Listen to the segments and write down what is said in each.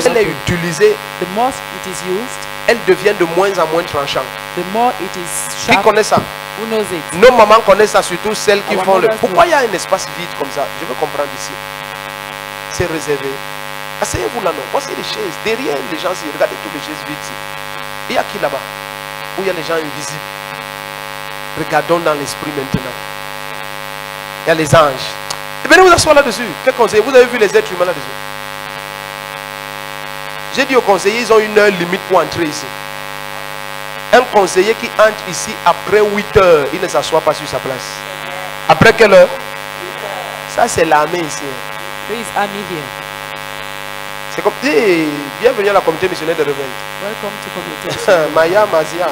elle est utilisée, the more it is used, elle devient de moins en moins tranchante. the more it is Qui sharp. connaît ça? Who knows it? Nos mamans connaissent ça, surtout celles qui Our font le... mothers Pourquoi know. il y a un espace vide comme ça? Je veux comprendre ici. C'est réservé. Asseyez-vous là, non? Voici les chaises. Derrière les gens, regardez toutes les chaises vides ici. Il y a qui là-bas? Où il y a les gens invisibles. Regardons dans l'esprit maintenant. Il y a les anges. Et venez vous asseoir là-dessus. Quel conseiller? Vous avez vu les êtres humains là-dessus? J'ai dit aux conseillers, ils ont une heure limite pour entrer ici. Un conseiller qui entre ici après 8 heures, il ne s'assoit pas sur sa place. Après quelle heure? Ça c'est l'armée ici. There is army here. C'est comme, hey, bienvenue à la communauté missionnaire de réveil. Welcome to community. Maya, Mazia.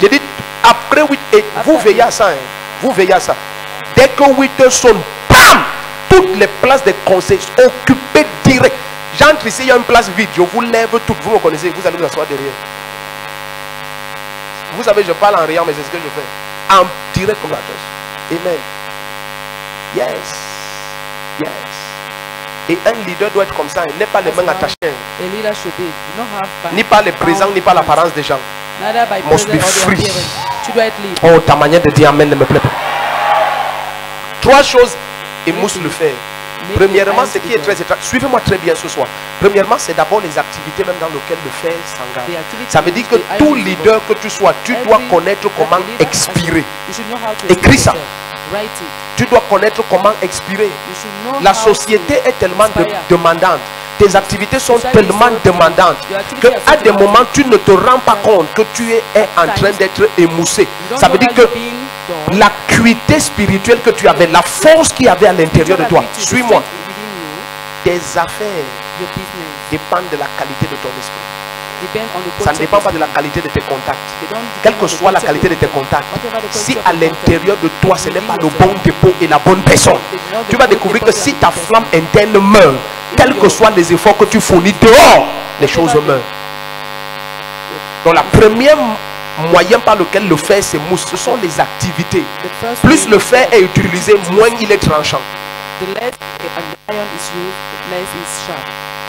J'ai dit, après 8 et vous veillez à ça. Hein. Vous veillez à ça. Dès que 8 heures sonnent, bam! Toutes les places des conseils sont occupées direct. J'entre ici, il y a une place vide. Je vous lève toutes. Vous me connaissez, vous allez vous asseoir derrière. Vous savez, je parle en riant, mais c'est ce que je fais. En direct comme la chose. Amen. Yes. Yes. Et un leader doit être comme ça. Il n'est pas les mains attachées. A leader should be. You don't have Ni par les présents, ni par l'apparence des gens. neither by Must be presence or free. their appearance. Should right lead. Oh, ta manière de dire amen ne me plaît pas. 3 choses, et mousse le faire. Premièrement, ce qui est très étrange, suivez-moi très bien ce soir. Premièrement, c'est d'abord les activités même dans lesquelles le fer s'engage. Ça veut dire que tout leader que tu sois, tu dois connaître comment expirer. Écris ça. Tu dois connaître comment expirer. La société est tellement demandante. Tes activités sont tellement demandantes qu'à des moments, tu ne te rends pas compte que tu es en train d'être émoussé. Ça veut dire que l'acuité spirituelle que tu avais, la force qu'il y avait à l'intérieur de toi, suis-moi. Tes affaires dépendent de la qualité de ton esprit. Ça ne dépend pas de la qualité de tes contacts. Quelle que soit la qualité de tes contacts, si à l'intérieur de toi ce n'est pas le bon dépôt et la bonne personne, tu vas découvrir que si ta flamme interne meurt, quels que soient les efforts que tu fournis dehors, les choses meurent. Donc la première moyen par lequel le fer s'émousse, ce sont les activités. Plus le fer est utilisé, moins il est tranchant.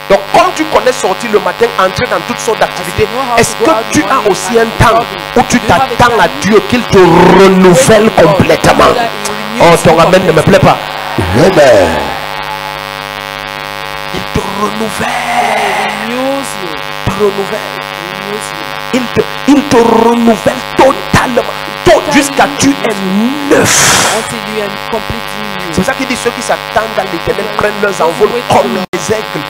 Donc comme tu connais sortir le matin, entrer dans toutes sortes d'activités, est-ce que tu as aussi un temps où tu t'attends à Dieu qu'il te renouvelle complètement? Oh, ton amen ne me plaît pas. Il te renouvelle. Il te renouvelle totalement. Jusqu'à tu es neuf. C'est pour ça qu'il dit ceux qui s'attendent à l'Éternel prennent leurs envols comme les aigles.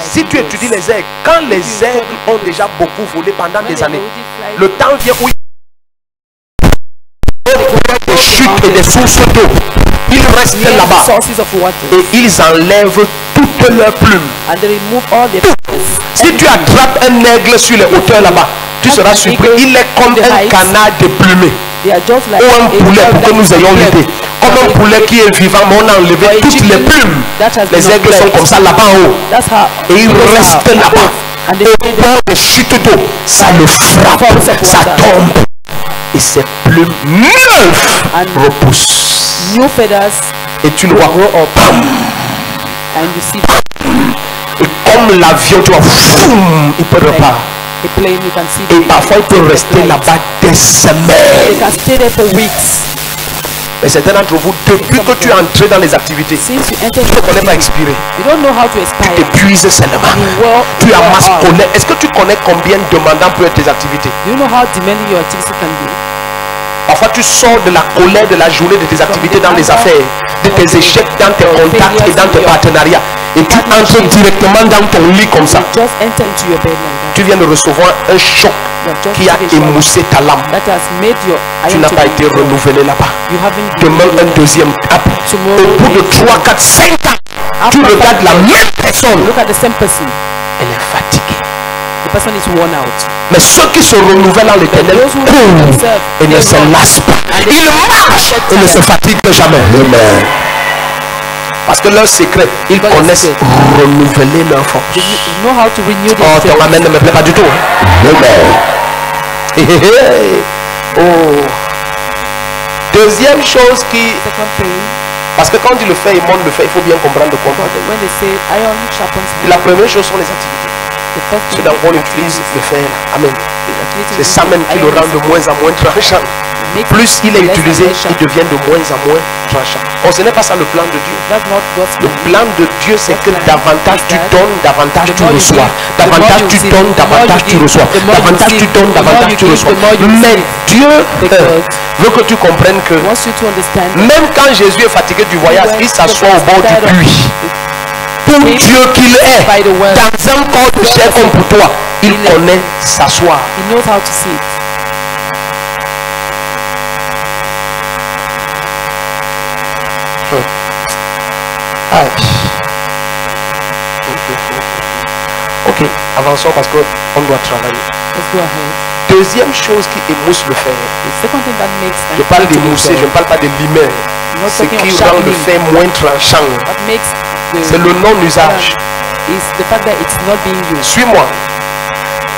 Si tu étudies les aigles, quand les aigles ont déjà beaucoup volé pendant des années, le temps vient où il y a des chutes et des sources d'eau. Ils restent là-bas et ils enlèvent toutes leurs plumes. Si tu attrapes un aigle sur les hauteurs là-bas, tu seras surpris. Il est comme un canard déplumé ou un poulet pour que nous ayons l'idée. Comme un poulet qui est vivant, mais on a enlevé toutes les plumes. Les aigles sont comme ça là-bas en haut et ils restent là-bas. Et dans les chutes d'eau, ça le frappe, ça tombe et ses plumes neuves repoussent. Et tu le vois, et comme l'avion, tu vois, il peut repartir. Et parfois il peut rester là-bas des semaines. Mais certains d'entre vous, depuis que tu es entré dans les activités, tu ne connais pas expirer. Tu t'épuises seulement. Tu amasses colère. Est-ce que tu connais combien demandant peut être tes activités? Parfois tu sors de la colère de la journée de tes activités dans les affaires, de tes échecs dans tes contacts et dans tes partenariats, et tu entres directement dans ton lit comme ça. Tu viens de recevoir un choc qui a émoussé ta lame. Tu n'as pas été renouvelé là-bas. Demain un deuxième cap. Au bout de 3, 4, 5 ans, tu regardes la même personne. Elle est fatiguée. Mais ceux qui se renouvellent en l'Éternel courent et ne se lassent pas. Ils marchent et ne se fatiguent jamais. Amen. Parce que leur secret, ils connaissent renouveler leur force. Oh, ton amen ne me plaît pas du tout. Amen. Oh. Deuxième chose qui Parce que quand on dit le fer et monde le fer, il faut bien comprendre de quoi on parle. When they say iron sharpens Et la première chose sont les activités. the first C'est thing dans quoi on utilise le fer. Amen. C'est ça même qui le rend de moins en moins tranchant. Plus il est utilisé, il devient de moins en moins tranchant. Oh, ce n'est pas ça le plan de Dieu. Le plan de Dieu, c'est que davantage tu donnes, davantage tu reçois. Davantage tu donnes, davantage tu reçois. Davantage tu donnes, davantage tu reçois. Mais Dieu veut que tu comprennes que même quand Jésus est fatigué du voyage, il s'assoit au bord du puits. Pour Dieu qu'il est, dans un corps de chair comme pour toi, il connaît s'asseoir. He knows how to sit. Ok, avançons parce qu'on doit travailler. Let's go ahead. Deuxième chose qui émousse le fer. The second thing that makes Je parle d'émousser, je ne parle pas de limer. Ce qui rend le fer moins tranchant, c'est le non-usage. Is the fact that it's not being used. Suis-moi.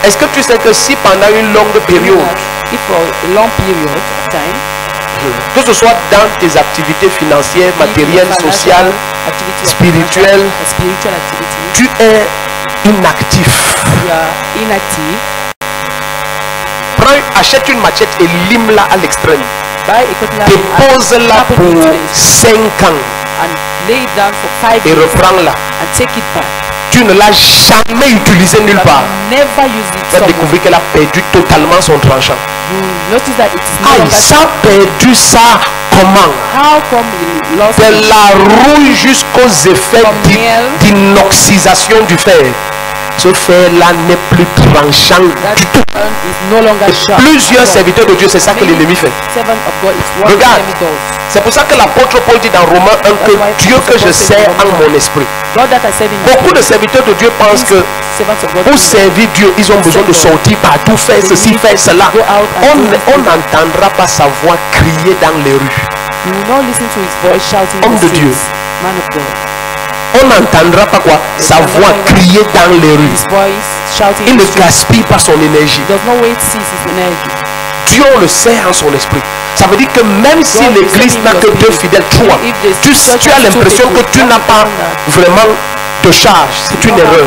Est-ce que tu sais que si pendant une longue période, If for a long period of time, que ce soit dans tes activités financières, matérielles, sociales, spirituelles, spiritual activity, tu es inactif. you are inactive, Achète une machette et lime-la à l'extrême. buy a cutlass Dépose-la pour 5 ans and lay it down for 5 et years reprends-la. and take it back. Tu ne l'as jamais utilisée nulle part. Never use it. Tu vas découvrir qu'elle a perdu totalement son tranchant. You notice that it's no Ah, longer ça a perdu ça comment? how come you lost De it? la rouille jusqu'aux effets d'inoxydation du fer. Ce fer-là n'est plus tranchant That du tout. iron is no longer sharp. Plusieurs serviteurs de Dieu, c'est ça que l'ennemi fait. Servant of God is what Regarde. the enemy does. C'est pour ça que l'apôtre Paul dit dans Romains 1 que Dieu que je sers en mon esprit. God that I serve in Beaucoup de serviteurs de Dieu pensent que servants of God pour servir Dieu, ils ont besoin de sortir partout, faire ceci, faire cela. On n'entendra pas sa voix crier dans les rues. you will not listen to his voice shouting in Homme the de Dieu. streets. Man of God. On n'entendra pas quoi? Sa voix crier dans les rues. His voice shouting Il in ne the streets. gaspille pas son énergie. Does not wait cease his energy. Dieu le sait en son esprit. Ça veut dire que même si l'église n'a que 2 fidèles, 3, tu as l'impression que tu n'as pas vraiment de charge. C'est une erreur.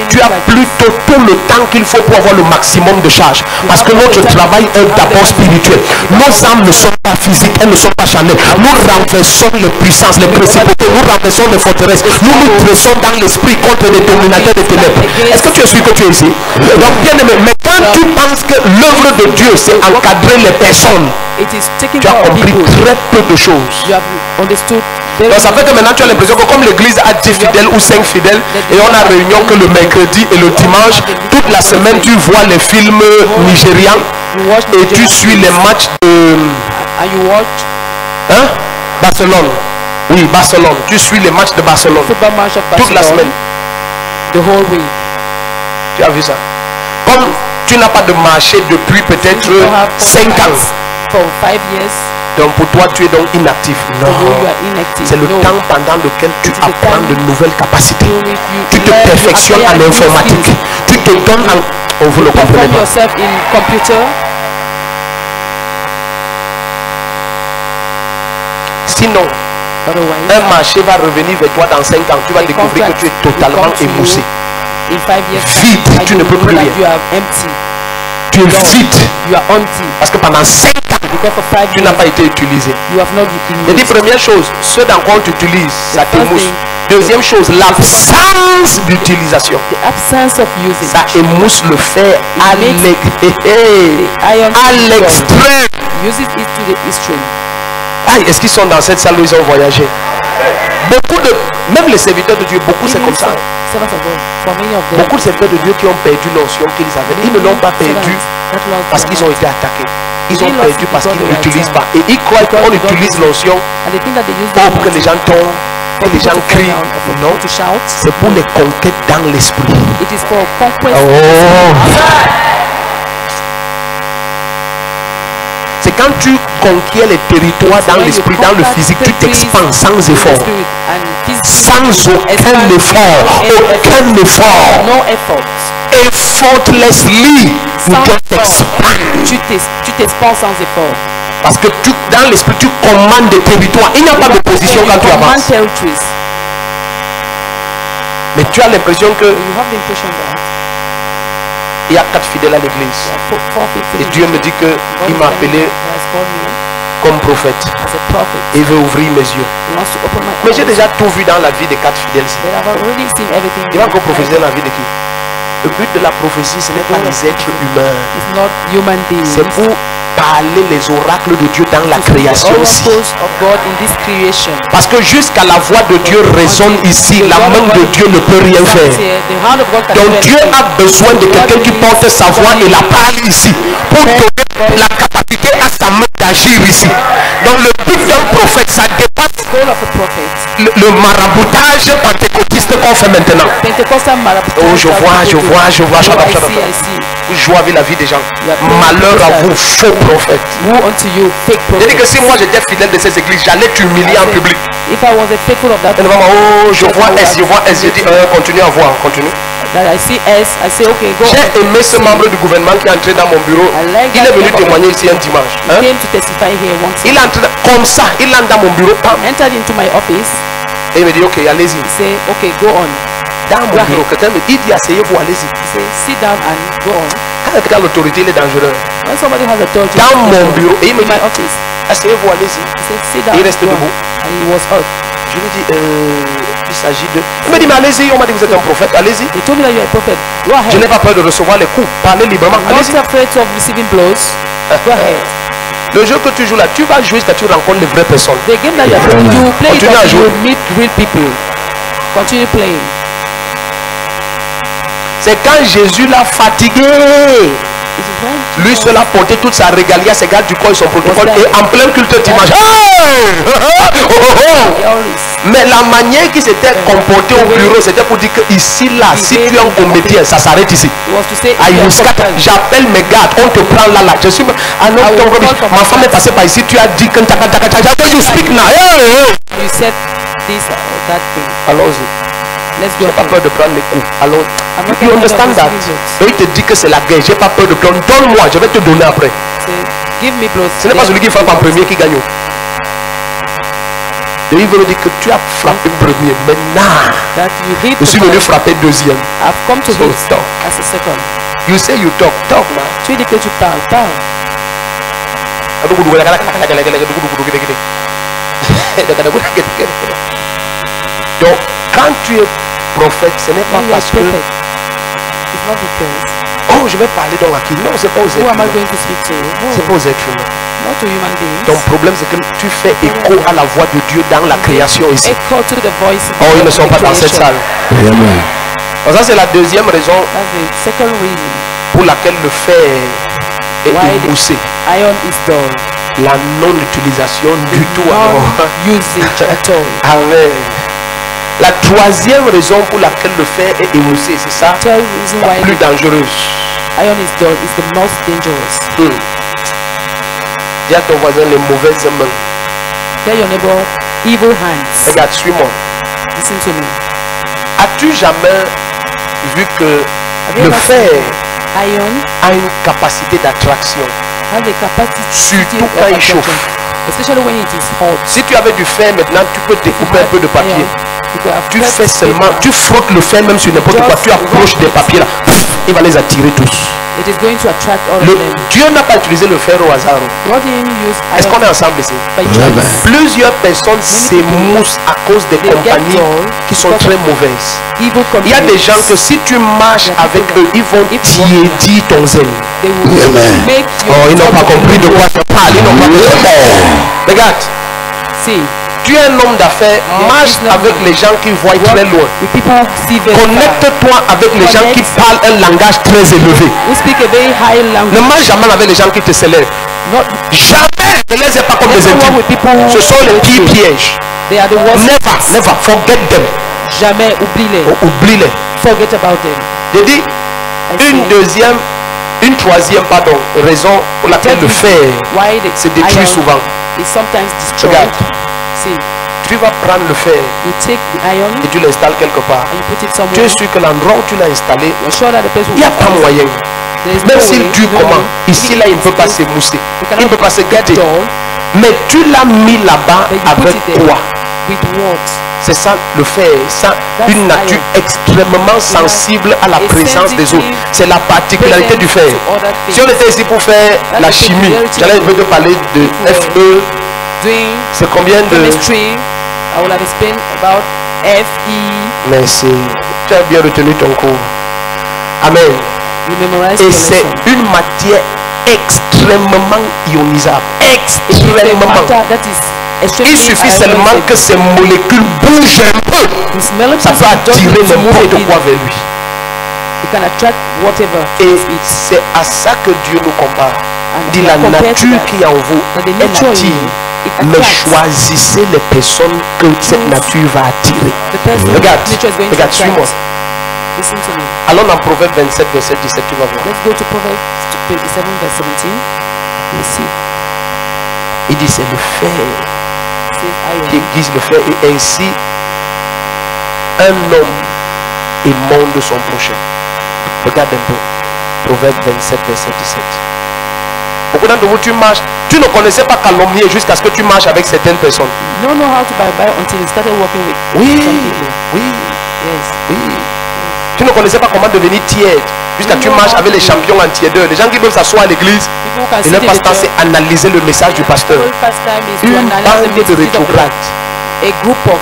Tu as plutôt tout le temps qu'il faut pour avoir le maximum de charge. Parce que notre travail est d'abord spirituel. Nos âmes ne sont pas physiques, elles ne sont pas charnelles. Nous renversons les puissances, les principautés, nous renversons les forteresses. Nous nous dressons dans l'esprit contre les dominateurs des ténèbres. Est-ce que tu es sûr que tu es ici? Donc bien aimé, mais quand tu penses que l'œuvre de Dieu c'est encadrer les personnes, It is taking tu as care of compris people. très peu de choses. You have understood. Donc ça fait que maintenant tu as l'impression que comme l'église a 10 fidèles ou 5 fidèles et on a réunion que le mercredi et le dimanche, toute la semaine tu vois les films nigérians et tu suis les matchs de And you watch Barcelone. Oui, Barcelone. Tu suis les matchs de Barcelone football match of toute la Barcelona semaine. the whole week. Tu as vu ça? Comme tu n'as pas de marché depuis peut-être You don't have 5 ans. for 5 years. Donc pour toi tu es donc inactif. For you, Non. you are inactive. C'est le No. temps pendant lequel tu It is the apprends time de nouvelles capacités. Tu te learn, you perfectionnes en acquire new informatique. skills. Tu te donnes en... Oh, vous le comprenez Perform pas. yourself in computer. Sinon, Otherwise, un marché va revenir vers toi dans 5 ans. Tu vas découvrir que tu es totalement émoussé. in 5 years Vide, time, tu you ne peux will plus know that rien. you are empty. Tu es vide. You are empty. Parce que pendant 5 ans, Because for 5 tu n'as years, pas été utilisé. you have not Je been dis used. première chose, ce dans quoi on t'utilise, ça The first t'émousse. thing- Deuxième chose, l'absence d'utilisation. The absence of using. Ça émousse le fer à Iron l'extrême. uses it to the extreme. Ah, est-ce qu'ils sont dans cette salle où ils ont voyagé? Beaucoup de, même les serviteurs de Dieu, beaucoup c'est comme ça. Servants of God, for many of them, Beaucoup de serviteurs de Dieu qui ont perdu l'onction qu'ils avaient, ils ne l'ont pas perdu parce qu'ils ont été attaqués. Ils ont perdu parce qu'ils ne l'utilisent pas. Et ils croient qu'on utilise l'onction and they think that they use pour que les gens tombent, que les gens crient. Non, to shout. c'est pour les conquêtes dans l'esprit. It is for conquest. Oh. C'est quand tu conquiers les territoires dans l'esprit, dans le physique, tu t'expands sans effort. Sans aucun effort. Aucun effort. No effort. Effortlessly, you Sans just effort. expand. Tu t'expands sans effort. Parce que dans l'esprit, tu commandes des territoires. Il n'y a pas de position quand tu avances. Mais tu as l'impression que il y a 4 fidèles à l'église. Et Dieu me dit qu'il m'a appelé comme prophète. Et il veut ouvrir mes yeux. Mais j'ai déjà tout vu dans la vie des 4 fidèles. Il va encore prophétiser dans la vie de qui? Le but de la prophétie, ce n'est pas les êtres humains. C'est pour parler les oracles de Dieu dans la création ici. Parce que jusqu'à la voix de Dieu résonne ici, la main de Dieu ne peut rien faire. Donc Dieu a besoin de quelqu'un qui porte sa voix et la parle ici pour donner la capacité à sa main d'agir ici. Donc le but d'un prophète, ça dépasse le maraboutage pentecôtiste qu'on fait maintenant. Oh, je vois. Joie avec la vie des gens. Malheur à vous, faux prophètes. C'est-à-dire que si moi j'étais fidèle de ces églises, j'allais t'humilier en public. Oh, je vois S, je dis continue à voir, continue. J'ai aimé ce membre du gouvernement qui est entré dans mon bureau. Il est venu témoigner ici un dimanche. Il est entré comme ça, il entre dans mon bureau. Et il me dit ok, allez-y. Dans mon bureau, quelqu'un me dit asseyez-vous, allez-y. Quand quelqu'un a l'autorité, il est dangereux. Dans mon bureau, et il me dit asseyez-vous, allez-y. Il reste debout. Je lui dis il s'agit de... Il me dit mais allez-y, on m'a dit que vous êtes un prophète, allez-y. Je n'ai pas peur de recevoir les coups, parlez librement, allez-y. Le jeu que tu joues là, tu vas jouer quand tu rencontres les vraies personnes. Continue à jouer. Continue playing. C'est quand Jésus l'a fatigué. Lui seul a porté toute sa régalie à ses gardes du corps et son protocole. Et en plein culte dimanche. Mais la manière qu'il s'était comporté au bureau, c'était pour dire que ici, là, si tu es un comédien, ça s'arrête ici. J'appelle mes gardes, on te prend là. Je suis. Ma femme est passée par ici, tu as dit que you speak now. You said this or that thing. Allons-y. J'ai pas peur de prendre les coups. Alors, you understand that? Et il te dit que c'est la guerre. J'ai pas peur de prendre. Donne-moi, je vais te donner après. Ce n'est pas celui qui frappe en premier qui gagne. Et il veut me dire que tu as frappé premier. Maintenant, je suis venu frapper deuxième. I've come to hit as a second. You say you talk now. Tu dis que tu parles. Donc, quand tu es prophète, ce n'est pas parce que oh, je vais parler donc à qui? Non, c'est pas aux êtres humains. C'est pas aux êtres humains. Ton problème, c'est que tu fais écho à la voix de Dieu dans la création ici. Oh, ils ne sont pas dans cette salle. Donc ça, c'est la deuxième raison pour laquelle le fer est émoussé. La non-utilisation du tout. Amen. La troisième raison pour laquelle le fer est émoussé, c'est ça, la plus dangereuse. Iron is dull, is the most dangerous. Dis à ton voisin les mauvaises mains. Tell your neighbor, evil hands. Regarde, suis-moi. Listen to me. As-tu jamais vu que le fer a une capacité d'attraction? Surtout quand il chauffe. Especially when it is hot. Si tu avais du fer maintenant, tu peux découper un peu de papier. Tu fais seulement, tu frottes le fer même sur n'importe quoi, tu approches des papiers là, il va les attirer tous. It is going to attract all of them. Dieu n'a pas utilisé le fer au hasard. Est-ce qu'on est ensemble ici? Plusieurs personnes s'émoussent à cause des compagnies qui sont très mauvaises. Il y a des gens que si tu marches avec eux, ils vont tiédir ton zèle. Oh, ils n'ont pas compris de quoi je parle. Ils n'ont pas compris. Regarde. Tu es un homme d'affaires, marche avec les gens qui voient très loin. Connecte-toi avec les gens qui parlent un langage très élevé. Ne marche jamais avec les gens qui te célèbrent. Jamais ne les aie pas comme des intimes. Ce sont les pires pièges. Never forget them. Jamais oublie-les. Oublie-les. Forget about them. Je dis une troisième raison pour laquelle le fer se détruit souvent. Regarde. Tu vas prendre le fer et tu l'installes quelque part. Tu es sûr que l'endroit où tu l'as installé, il n'y a pas moyen Même s'il dure comment, ici là il ne peut pas s'émousser, il ne peut pas se gâter. Mais tu l'as mis là-bas avec quoi? C'est ça le fer, ça, une nature extrêmement sensible à la présence des autres. C'est la particularité du fer. Si on était ici pour faire la chimie, j'allais te parler de FE. C'est combien de... Merci. Tu as bien retenu ton cours. Amen. Et c'est une matière extrêmement ionisable. Extrêmement. Il suffit seulement que ces molécules bougent un peu. Ça peut attirer n'importe quoi vers lui. Et c'est à ça que Dieu nous compare. Il dit la nature qui est en vous, elle attire. Mais choisissez les personnes que cette nature va attirer. Regarde, suis-moi. Allons dans Prophètes 27, verset 17, tu vas voir. Let's go to Proverbs 27, verse 17. We'll see. Il dit c'est le fer qui aiguise le fer, et ainsi un homme émonde son prochain. Regarde un peu. Proverbe 27, verset 17. Beaucoup d'entre vous, tu marches, tu ne connaissais pas calomnier jusqu'à ce que tu marches avec certaines personnes. You don't know how to buy until you started working with some people. Oui. Yes. Oui. Tu ne connaissais pas comment devenir tiède jusqu'à tu marches avec les champions en tièdeur. Les gens qui peuvent s'asseoir à l'église et leur passe-temps c'est analyser le message du pasteur. Une bande de rétrogrades. A group of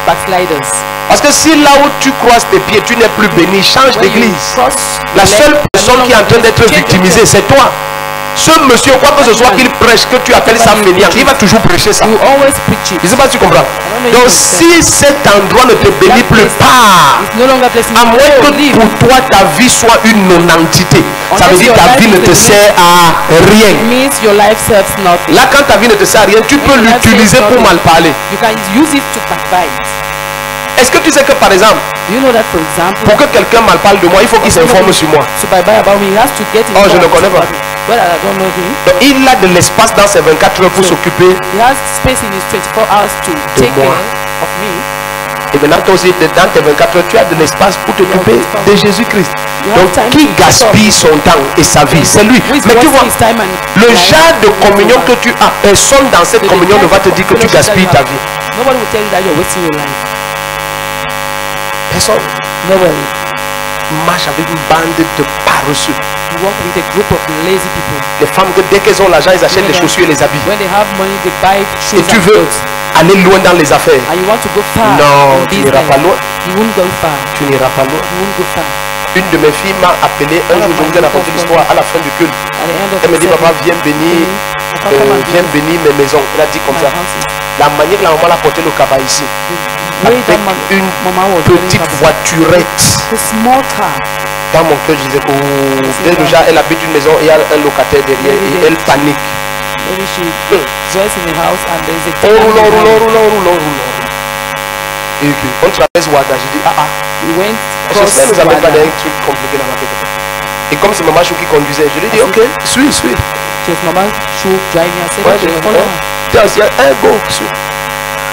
backsliders. Parce que si là où tu croises tes pieds, tu n'es plus béni, change d'église. La seule personne qui est en train d'être victimisée, c'est toi. Ce monsieur, quoi que ce soit qu'il prêche, que tu appelles ça fainéant, il va toujours prêcher ça. Je ne sais pas si tu comprends. Donc si cet endroit ne te bénit plus pas, à moins que pour toi ta vie soit une non-entité, ça veut dire que ta vie ne te sert à rien. Là quand ta vie ne te sert à rien, tu peux l'utiliser pour mal parler. Est-ce que tu sais que par exemple, pour que quelqu'un mal parle de moi, il faut qu'il s'informe sur moi? Oh, je ne connais pas. Donc, il a de l'espace dans ses 24 heures pour s'occuper de moi. Et maintenant, toi aussi, dans tes 24 heures, tu as de l'espace pour t'occuper de Jésus-Christ. Donc, qui gaspille son temps et sa vie? C'est lui. Mais tu vois, le genre de communion que tu as, personne dans cette communion ne va te dire que tu gaspilles ta vie. Personne. Marche avec une bande de paresseux. Les femmes que dès qu'elles ont l'argent, elles achètent les chaussures et les habits. Et tu veux aller loin dans les affaires. Non, tu n'iras pas loin. Tu n'iras pas loin. Une de mes filles m'a appelé un jour, je vous ai raconté l'histoire à la fin du culte. Elle me dit, papa, viens bénir mes maisons. Elle a dit comme ça. La manière que la maman l'a porté le cabas ici, avec une petite voiturette. Dans mon cœur, je disais que déjà elle habite une maison et il y a un locataire derrière et elle panique. Et on traverse Ouaga, je dis j'espère que nous n'avons pas d'un truc compliqué dans la tête. Et comme c'est maman Chou qui conduisait, je lui dis ok, suis. Go, suis.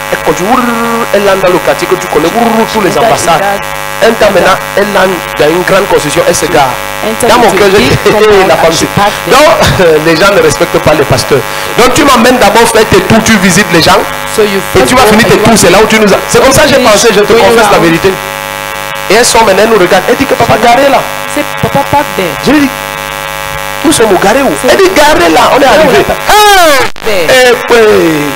Elle continue, elle entre dans le quartier que tu connais, tous les ambassades. Un temps maintenant, elle entre dans une grande concession, elle se gare. Dans mon cœur, je dis, la femme, donc les gens ne respectent pas les pasteurs. Donc tu m'emmènes d'abord faire tes tours, tu visites les gens. Et tu vas finir tes tours, c'est là où tu nous as. C'est comme ça que j'ai pensé, je te confesse la vérité. Et elles sont maintenant, elles nous regardent. Elle dit que papa, garé là. Je lui dis, nous sommes au garé où? Elle dit, garé là, on est arrivé. Et puis.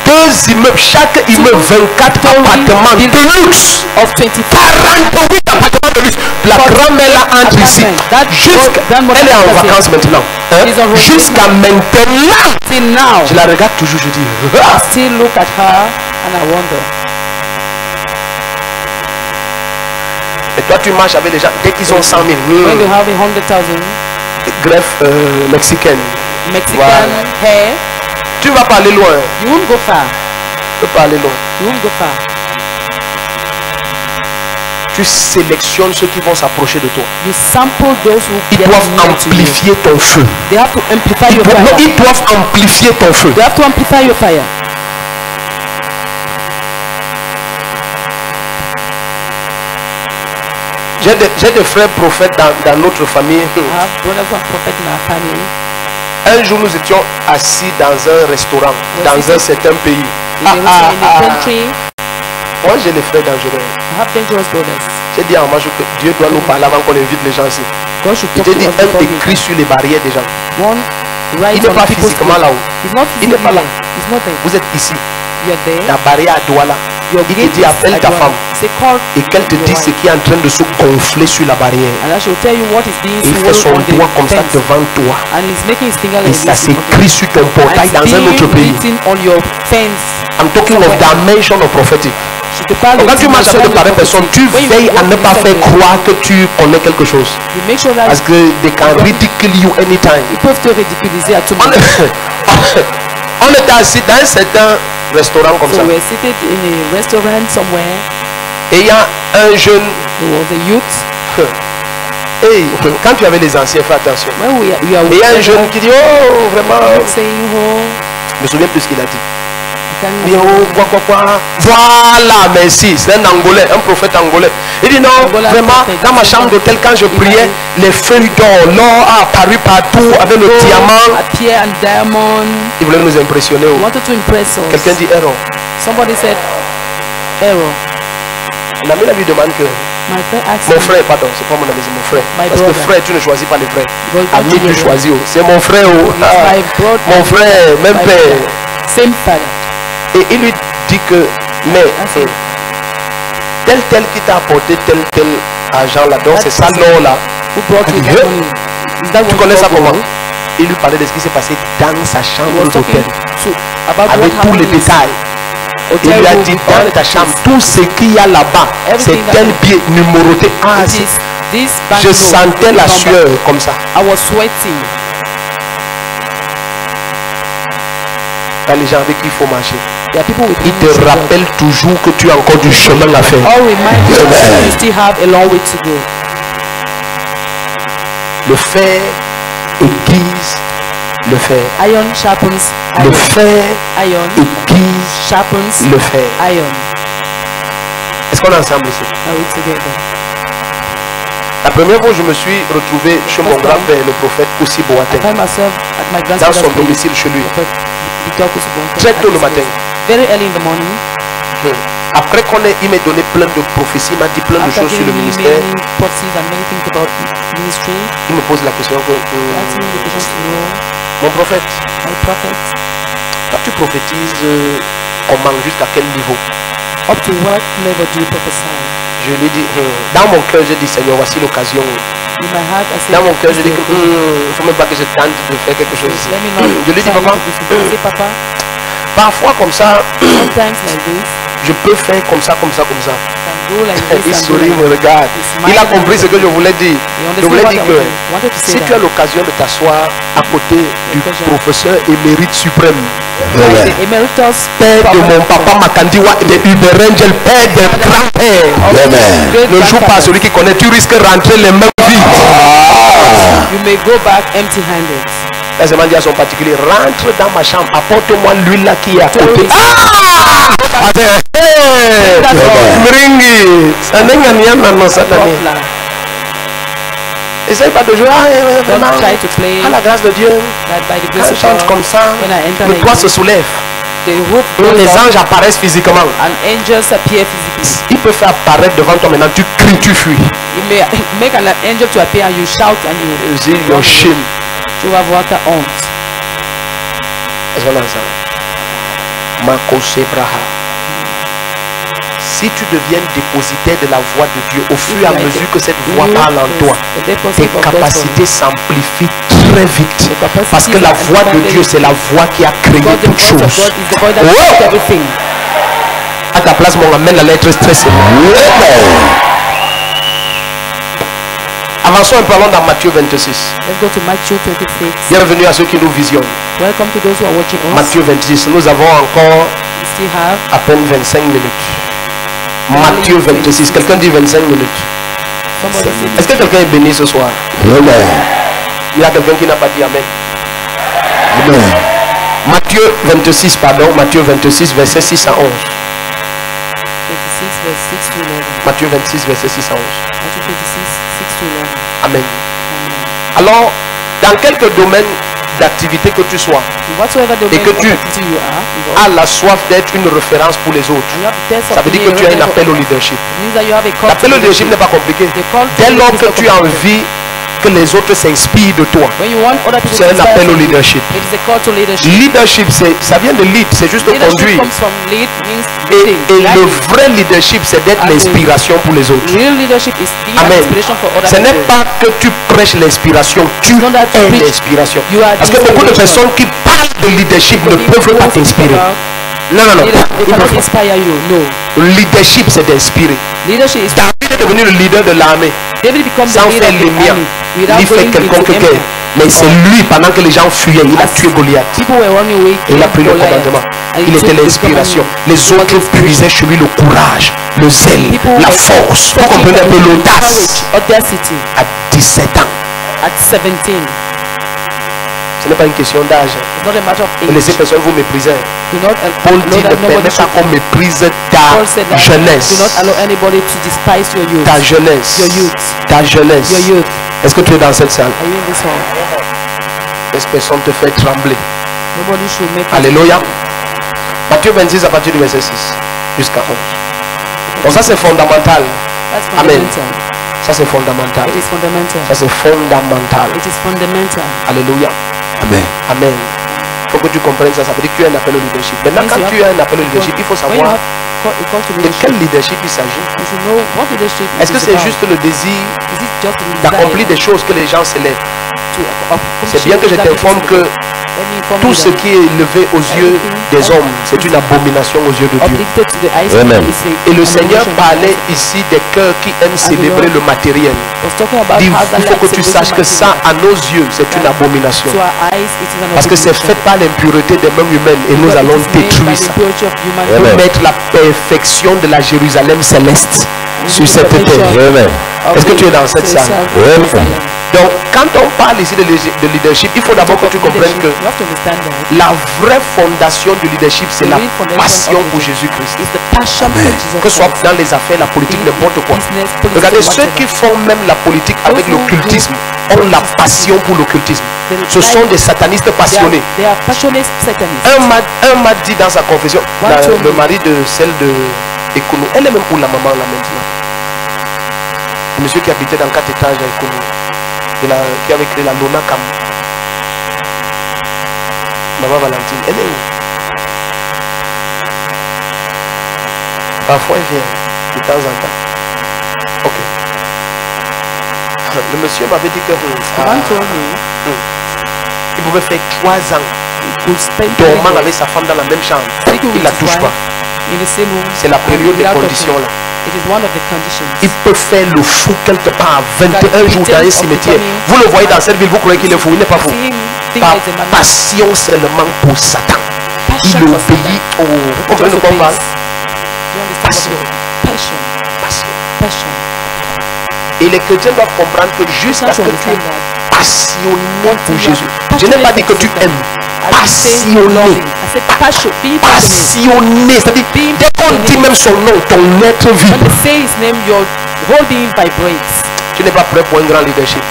2 immeubles, chaque immeuble 24 appartements de luxe. 48 appartements de luxe. La grand-mère là entre ici. Elle est en vacances maintenant. Jusqu'à maintenant. Je la regarde toujours, je dis. Et toi tu marches avec les gens dès qu'ils ont 100 000. Greffe mexicaine. Hair. Tu vas pas aller loin. You won't go far. Tu peux pas aller loin. You won't go far. Tu sélectionnes ceux qui vont s'approcher de toi. You sample those who Ils doivent amplifier ton feu. They have to amplify your fire. Ils doivent amplifier ton feu. They have to amplify your fire. J'ai des frères prophètes dans notre famille. I have brothers who are prophets in our family. Un jour, nous étions assis dans un restaurant, dans un certain pays. They were also in a country. Moi, j'ai des frères dangereux. I have dangerous brothers. J'ai dit à moi que Dieu doit nous parler avant qu'on invite les gens ici. God should Il talk te dit to us un before écrit sur les barrières des gens. One right Il n'est on pas people's physiquement là-haut. He's not Il n'est pas là. physically. He's not there. Vous êtes ici. You're there. La barrière à Douala. Your Il te gate dit is appelle ta at femme. Say call Et qu'elle te your dise ce wife. qui est en train de se gonfler sur la barrière. And I shall tell you what is being Et il fait son swallowed on doigt the comme ça fence. devant toi. And he's making his finger Et like ça this. s'écrit sur ton portail dans un autre pays. Written on your fence. I'm talking of dimension of prophetic. Je te parle Donc quand tu marches avec de pareilles personnes, tu veilles à ne pas faire croire que tu connais quelque chose. You make sure that Parce que they can ridicule you anytime. ils peuvent te ridiculiser à tout On, moment. on était assis dans un certain restaurant comme So ça. we're seated in a restaurant somewhere. Et il y a un jeune. There was a youth. Hey, quand tu avais les anciens, fais attention. When we are Et il y a un jeune qui dit, oh, vraiment. saying, oh, Je me souviens plus ce qu'il a dit. you Il dit, oh, quoi. Voilà, merci. C'est un Angolais, un prophète angolais. Il dit, non, vraiment, dans ma chambre d'hôtel, quand je priais, les feuilles d'or, l'or a apparu partout avec le diamant. appear and diamond. Il voulait nous impressionner. He wanted to impress us. Quelqu'un dit, error. Somebody said, error. L'ami lui demande que, My friend asked mon me, frère, pardon, c'est pas mon ami, c'est mon frère. My Parce que brother. frère, tu ne choisis pas les frères. Because Ami, God tu together. choisis. Oh. C'est mon frère. Oh. It's Ah, my brother. mon frère, même My père. brother. Same father. Et il lui dit que, mais tel qui t'a apporté tel argent là, donc c'est ça l'or là. Who brought you Dieu. that money? Is that Tu what connais ça God comment? brought? Il lui parlait de ce qui s'est passé dans sa He chambre was talking d'hôtel. about Avec what tous les happened in his détails. Il hotel lui a room, dit all dans the ta things. chambre, tout ce qu'il y a là-bas, c'est Everything tel that- bien numéroté. Ah, It is this bank je note, sentais this la number. sueur comme ça. I was sweating. Dans les gens avec qui il faut marcher. There are people with Il whom te you should rappelle work. toujours que tu as encore du chemin à faire. All remind you Amen. that you still have a long way to go. Le fer aiguise le fer. Iron sharpens Le iron. fer Iron aiguise sharpens le fer. iron. Est-ce qu'on est ensemble ici? Are we together? La première fois, je me suis retrouvé chez mon grand-père, le prophète aussi I Boateng, find myself at my dans grandfather's son place. domicile chez lui. Très Très tôt le matin. Very early in the morning. Après il m'a donné plein de prophéties, il m'a dit plein de After choses sur le giving me ministère. many prophecies and many things about ministry, Il me pose la question he asked me the question to know, mon prophète, my prophet, quand tu prophétises, comment, jusqu'à quel niveau? up to what level do you prophesy? Je lui ai dit, dans mon cœur, j'ai dit, Seigneur, voici l'occasion. In my heart, I said, Dans mon cœur, j'ai dit, "This que is the occasion." il ne faut même pas que je tente de faire quelque chose. Let me not Je lui ai dit, try papa, to do something. I say, Papa, parfois comme ça, sometimes like this, je peux faire comme ça, comme ça, comme ça. can go like Il this and go sourit, like me this. regarde. Il a compris ce que je voulais dire. Je voulais dire que si tu as l'occasion de t'asseoir à côté du professeur émérite suprême, Like the emeritus père de mon papa Makandiwa et de Uber Angel, père de grand-père, ne joue pas à celui qui connaît, tu risques de rentrer les mains vides. You may go back empty-handed. Là, je m'a dit à son particulier, rentre dans ma chambre, apporte-moi l'huile là qui est à côté. Mringi, ça n'est rien dans cette année. Essaye pas de jouer. Vraiment, Don't try to play à la grâce de Dieu, that by the quand grace je of chante God, comme ça, when I enter le like toit this, se soulève. the roof goes Les up anges apparaissent physiquement. and angels appear physically. Il peut faire apparaître devant toi maintenant, tu cries, tu fuis. You may make an angel to appear and you shout and you Dis your shame. tu vas voir ta honte. Est-ce qu'on est ensemble? Makoshe Braha. Si tu deviens dépositaire de la voix de Dieu, au fur et à mesure que cette voix parle en toi, tes capacités s'amplifient très vite. Parce que la voix de Dieu, c'est la voix qui a créé God, the toutes voice of choses. God is the voice that creates everything. À ta place, mon amène, la lettre stressée. Avançons un peu, allons dans Matthieu 26. Let's go to Matthew 26. Bienvenue à ceux qui nous visionnent. Welcome to those who are watching us. Matthieu 26, nous avons encore We still have à peine 25 minutes. Matthieu 26, quelqu'un dit 25 minutes. somebody say, Est-ce que quelqu'un est béni ce soir? Il y a quelqu'un qui n'a pas dit Amen. Matthieu 26, pardon, Matthieu 26, verset 6 à 11. 26 verse 6 to 11. Matthieu 26, verset 6 à 11. Matthew 26 Amen. Alors, dans quelques domaines d'activité que tu sois, et que tu as la soif d'être une référence pour les autres, ça veut dire que tu as un appel au leadership. L'appel au leadership n'est pas compliqué. Dès lors que tu as envie que les autres s'inspirent de toi, c'est un appel au leadership. Leadership, ça vient de lead, c'est juste conduire. Et le vrai leadership, c'est d'être l'inspiration pour les autres. Amen. Ce n'est pas que tu prêches l'inspiration, tu es l'inspiration. Parce que beaucoup de personnes qui parlent de leadership ne peuvent pas t'inspirer. Non. Leadership, c'est d'inspirer. David est devenu le leader de l'armée sans faire l'émir ni faire quelconque guerre. Mais c'est lui, pendant que les gens fuyaient, il a tué Goliath. Il a pris le commandement. Il était l'inspiration. Les autres puisaient chez lui le courage, le zèle, la force. Vous comprenez un peu l'audace. À 17 ans. Ce n'est pas une question d'âge. Et ces personnes vous méprisez. Paul dit ne permet pas qu'on méprise ta jeunesse. Ta jeunesse. Ta jeunesse. Est-ce que tu es dans cette salle? Cette personne te fait trembler. Alléluia. Matthieu 26 à partir du verset 6 jusqu'à 11. Donc ça c'est fondamental. Amen. Ça c'est fondamental. Ça c'est fondamental. Alléluia. Amen. Amen. Il faut que tu comprennes ça. Ça veut dire que tu as un appel au leadership. Maintenant, quand tu as un appel au leadership, il faut savoir de quel leadership il s'agit. Est-ce que c'est juste le désir d'accomplir des choses que les gens célèbrent? C'est bien que je t'informe que tout ce qui est élevé aux yeux des hommes, c'est une abomination aux yeux de Dieu. Amen. Et le Seigneur parlait ici des cœurs qui aiment célébrer le matériel. Il faut que tu saches que ça, à nos yeux, c'est une abomination. Parce que c'est fait par l'impureté des mains humaines et nous allons détruire ça. Pour mettre la perfection de la Jérusalem céleste sur cette terre. Est-ce que tu es dans cette salle? Donc, quand on parle ici de leadership, il faut d'abord que tu comprennes que la vraie fondation du leadership, c'est la passion pour Jésus-Christ. Que ce soit dans les affaires, la politique, n'importe quoi. Regardez, ceux qui font même la politique avec l'occultisme ont la passion pour l'occultisme. Ce sont des satanistes passionnés. Un m'a dit dans sa confession, le mari de celle de Ekono, elle est même pour la maman là maintenant. Le monsieur qui habitait dans 4 étages à Ekono, qui avait créé la Lona Cam. Maman Valentine, elle est où? Parfois elle vient, de temps en temps. Ok. Le monsieur m'avait dit que il pouvait faire 3 ans dormant avec sa femme dans la même chambre. Il ne la touche pas. C'est la période des conditions là. Il peut faire le fou quelque part à 21 jours dans un cimetière. Vous le voyez dans cette ville, vous croyez qu'il est fou. Il n'est pas fou. Par passion seulement pour Satan. Il obéit au... Vous comprenez de quoi on parle? Passion. Et les chrétiens doivent comprendre que jusqu'à ce que tu es passionné pour Jésus. Je n'ai pas dit que tu aimes. Passionné. Passionné. C'est-à-dire, dès qu'on dit même son nom, ton être vibre. Tu n'es pas prêt pour un grand leadership.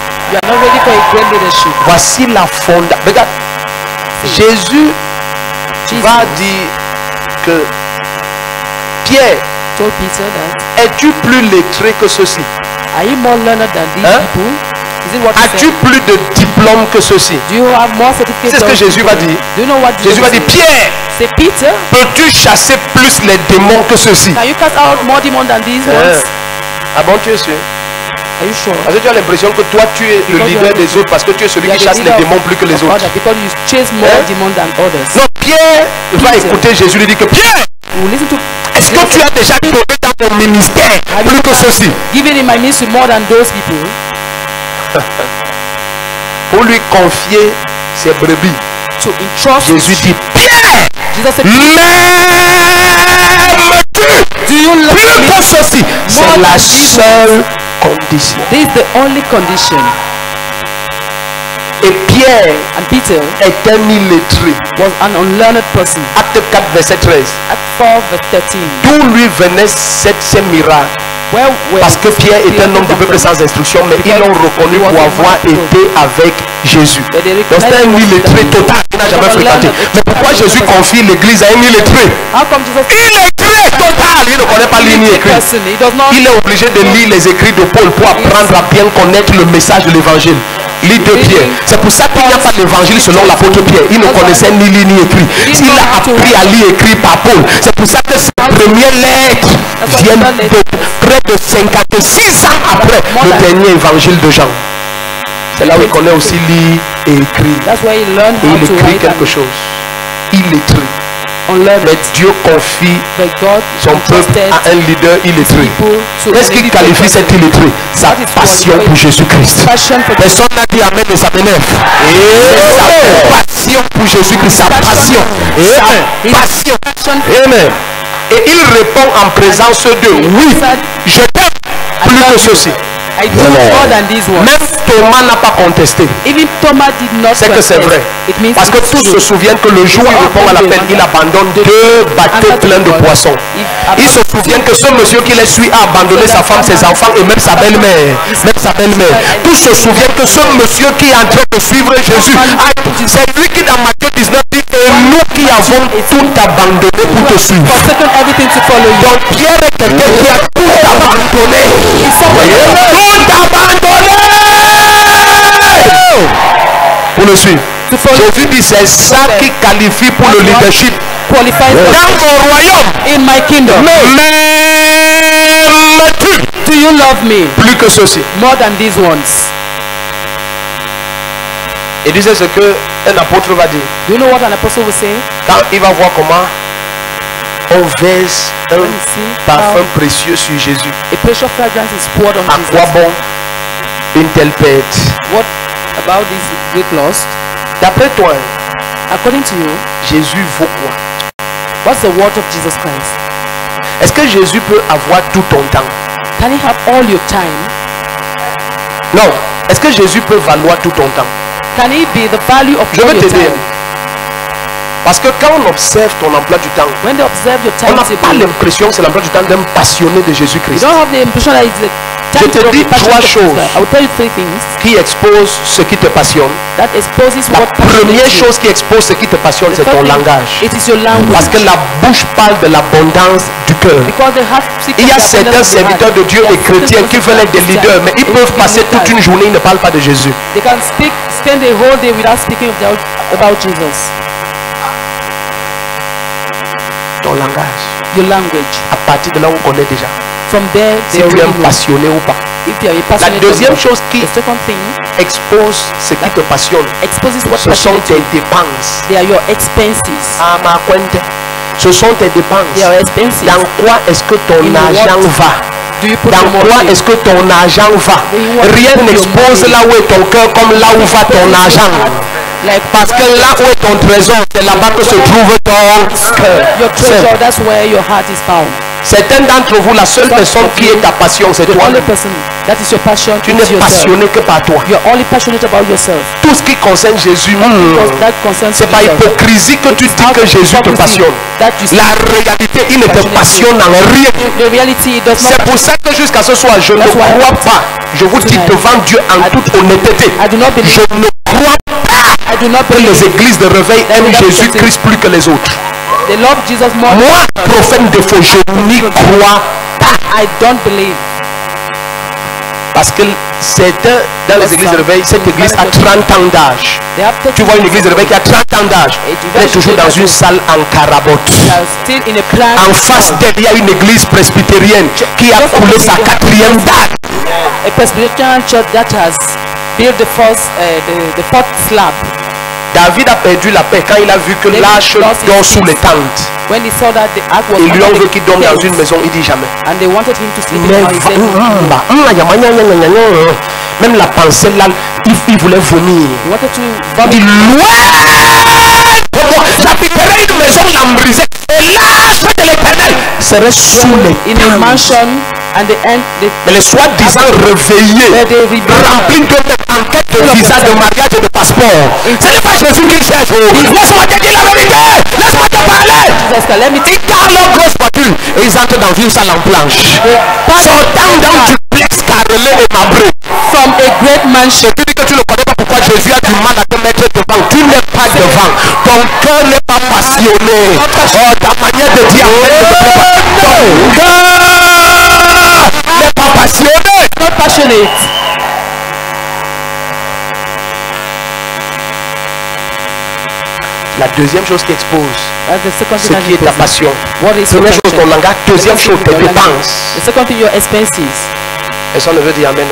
Voici la fondation. Regarde, Jésus va dire que Pierre, es-tu plus lettré que ceci? As-tu plus de diplôme que ceci? C'est ce que Jésus va dire. Jésus va dire, Pierre, peux-tu chasser plus les démons que ceci? Ah bon, tu es sûr? Parce que tu as l'impression que toi tu es le leader des autres parce que tu es celui qui chasse les démons plus que les autres. Non, Pierre va écouter Jésus lui dit que Pierre, est-ce que tu as déjà donné dans ton ministère plus que ceci? Pour lui confier ses brebis, Jésus dit Pierre, m'aimes-tu plus que ceci? C'est la seule condition. Et Pierre est un illettré. Acte 4 verset 13. D'où lui venait ces miracles Parce que Pierre est un homme du peuple sans instruction, mais ils l'ont reconnu pour avoir été avec Jésus. Donc c'est un illettré total, il n'a jamais fréquenté. Mais pourquoi Jésus confie l'église à un illettré? Illettré total, il ne connaît pas ligne écrite. Il est obligé de lire les écrits de Paul pour apprendre à bien connaître le message de l'évangile. Lis de Pierre. C'est pour ça qu'il n'y a pas d'évangile selon l'apôtre Pierre. Il ne connaissait ni ligne ni écrit. Il a appris à lire écrit par Paul. C'est pour ça que ses premières lettres viennent de près de 56 ans après le dernier évangile de Jean. C'est là où il connaît aussi lire et écrire. Et il écrit quelque chose. Il écrit. Mais Dieu confie son peuple à un leader illettré. Qu'est-ce qui qualifie cet illettré? Sa passion pour Jésus-Christ. Personne n'a dit amen de sa bénéfice. Sa passion pour Jésus-Christ. Sa passion. Passion. Amen. Et il répond en présence d'eux. Oui, je t'aime plus que ceci. Même Thomas n'a pas contesté. C'est que c'est vrai. Parce que tous se souviennent que le jour où il répond à l'appel, il abandonne 2 bateaux pleins de poissons. Ils se souviennent que ce monsieur qui les suit a abandonné sa femme, ses enfants et même sa belle-mère. Tous se souviennent que ce monsieur qui est en train de suivre Jésus, c'est lui qui dans Matthieu 19 dit, et nous qui avons tout abandonné pour te suivre. Donc Pierre est quelqu'un qui a tout abandonné. Pour le suivre. Jésus dit c'est ça qui qualifie pour le leadership dans mon royaume. Do you love me? Plus que ceci. More than these ones. Et disait ce que un apôtre va dire. Do you know what an apostle will say? Quand il va voir comment on verse un parfum précieux sur Jésus. A precious fragrance is poured on À Jesus. quoi bon une telle pète? What about this great loss? D'après toi, According to you, Jésus vaut quoi? what's the worth of Jesus Christ? Est-ce que Jésus peut avoir tout ton temps? Can he have all your time? Non. Est-ce que Jésus peut valoir tout ton temps? Can he be the value of Je all veux your t'aider. time? Parce que quand on observe ton emploi du temps, When they observe your on n'a pas timetable, l'impression que c'est l'emploi du temps d'un passionné de you Jésus-Christ. don't have the impression that it's the Je te dis 3 choses I will tell you 3 things qui exposent ce qui te passionne. that exposes La what première passionates you. chose qui expose ce qui te passionne, The c'est first ton thing, langage. it is your language. Parce que la bouche parle de l'abondance du cœur. Because they have Il y a certains serviteurs de Dieu et chrétiens qui veulent être des leaders, mais ils peuvent passer toute une journée, ils ne parlent pas de Jésus. They can spend a whole day without speaking about Jesus. Ton langage. Your language. À partir de là, on connaît déjà. From there, Si they tu es already un know. passionné ou pas. If you are a La passionate deuxième person. chose qui The second thing expose ce qui te passionne, exposes what ce sont passionates tes you. dépenses. They are your expenses. Ah, ma cuente. Ce sont tes dépenses. They are expenses. Dans quoi est-ce que ton In argent what va? do you put Dans your quoi money? est-ce que ton argent va? Rien n'expose là où est ton cœur comme là où va ton argent. Like Parce que là où est ton trésor, c'est là-bas que se trouve ton cœur. your treasure, that's where your heart is found. Certains d'entre vous, la seule personne qui est ta passion, c'est The toi. only person that is your passion Tu is n'es yourself. passionné que par toi. You're only passionate about yourself. Tout ce qui concerne Jésus, Because that concerns c'est pas yourself. hypocrisie que tu It's dis out que of Jésus te hypocrisy passionne. that you say. La réalité, il ne te passionne en rien. The reality does C'est not. pour ça que jusqu'à ce soir, je ne That's why crois pas. Je vous dis devant Dieu en toute honnêteté. I do not believe. Je ne crois pas I do not que believe. les églises de réveil aiment Jésus-Christ plus que les autres. They love Jesus more. Moi, prophète NDEFFO, je n'y crois pas. I don't believe. Parce que certains dans les églises de réveil, cette église a 30 ans d'âge. They have Tu vois une église de réveil qui a 30 ans d'âge. Elle est toujours dans une salle en carabote. They are still in a plan. En face d'elle, il y a une église presbytérienne qui a coulé sa 4e date. A Presbyterian church that has built the fourth slab. David a perdu la paix quand il a vu que l'arche dort sous les tentes. When he saw that the ark was Ils lui ont under veut the qu'il dorme dans tents, une maison, il dit jamais. and they wanted him to sleep in Mais the house. He said, même la pensée là, il voulait vomir. he wanted to Il vomit. loin. J'habiterai une maison lambrisée. Et l'arche de l'Éternel serait sous les In a tentes. mansion And the end, Mais les soi-disant réveillés, remplis de en tête de visa, de mariage et de passeport. Ce n'est pas Jésus qui cherche. Laisse-moi te dire la vérité. Laisse-moi te parler. Ils parlent leur grosse voiture et ils entrent dans une salle en planche. Sortant d'un duplex carrelé et marbré. From a great mansion. Tu dis que tu ne connais pas pourquoi Jésus a du mal à te mettre devant. Tu n'es pas devant. Ton cœur n'est pas passionné. Oh, ta manière de dire ton cœur n'est pas passionné. Not passionate. La deuxième chose qui expose ce qui est ta passion. Première chose, ton langage. Deuxième chose, tes dépenses. The second thing, your expenses. Et ça ne veut dire amen.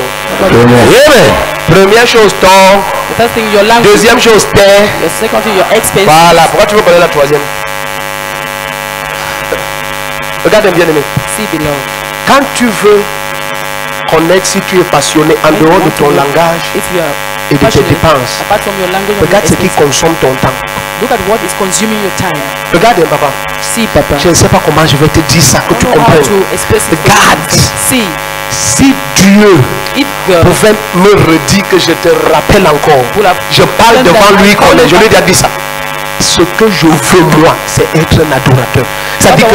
Première chose, ton. The first thing, your language. Deuxième chose, tes. The second thing, your expenses. Voilà. Pourquoi tu veux connaître la troisième? Regarde bien aimé. See, beloved. Quand tu veux connaître si tu es passionné en dehors de ton langage et de tes dépenses, regarde ce qui consomme ton temps. Look at what is consuming your time. Regarde papa. See, papa. Je ne sais pas comment je vais te dire ça, que tu comprennes. Regarde. See. Si Dieu pouvait me redire que je te rappelle encore, je parle devant lui qu'on est, je lui ai dit ça. Ce que je veux moi, c'est être un adorateur. Ça dit que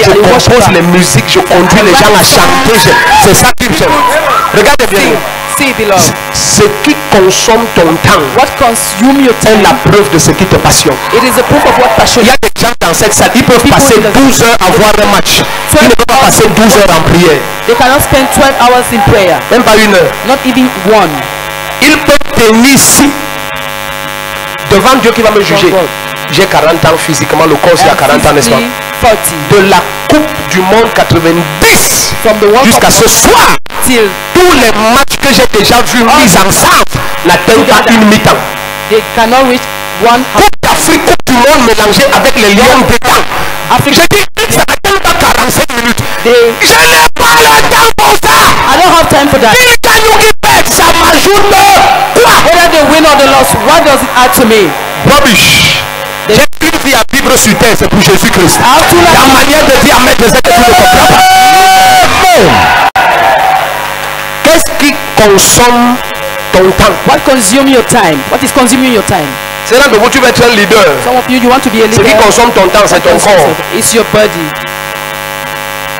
je compose les musiques, je conduis les gens à chanter. C'est ça qui j'aime. Regardez bien. Ce qui consomme ton temps est la preuve de ce qui te passionne. Il y a des gens dans cette salle, ils peuvent passer 12 heures à voir un match. Ils ne peuvent pas passer 12 heures en prière. They cannot spend 12 hours in prayer. Même pas une heure. Not even one. Ils peuvent tenir ici devant Dieu qui va me juger. J'ai 40 ans physiquement, le corps c'est à 40 ans, n'est-ce pas? De la Coupe du Monde 90 jusqu'à ce soir, tous les matchs que j'ai déjà vus mis ensemble n'atteignent pas une mi-temps. They cannot reach one. Coupe d'Afrique, Coupe du Monde mélangée avec les lions d'état. J'ai dit, ça n'atteint pas 45 minutes. Je n'ai pas le temps pour ça. I don't have time for that. Ça m'ajoute quoi? Whether they win or they lost, what does it add to me? Rubbish. J'ai une vie à vivre sur terre, c'est pour Jésus-Christ. La manière de dire amen, je sais que tu ne comprends pas. Qu'est-ce qui consomme ton temps? What consumes your time? What is consuming your time? C'est là que vous, tu veux être un leader. Some of you, you want to be a leader. Ce qui consomme ton temps, c'est ton corps. It's your body.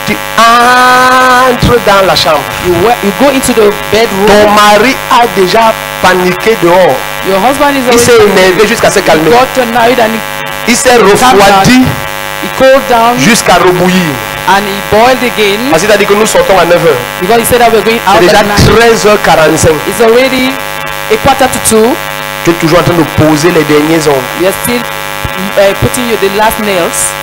Tu entres dans la chambre. You go into the bedroom. Ton mari a déjà paniqué dehors. Your husband is il s'est énervé jusqu'à se calmer. Il s'est refroidi jusqu'à rebouillir. And he boiled again. Parce qu'il a dit que nous sortons à 9h. Because he said that we're going out c'est déjà at 13h45. It's already a quarter to 2. Tu es toujours en train de poser les derniers ongles. We are still putting you the last nails.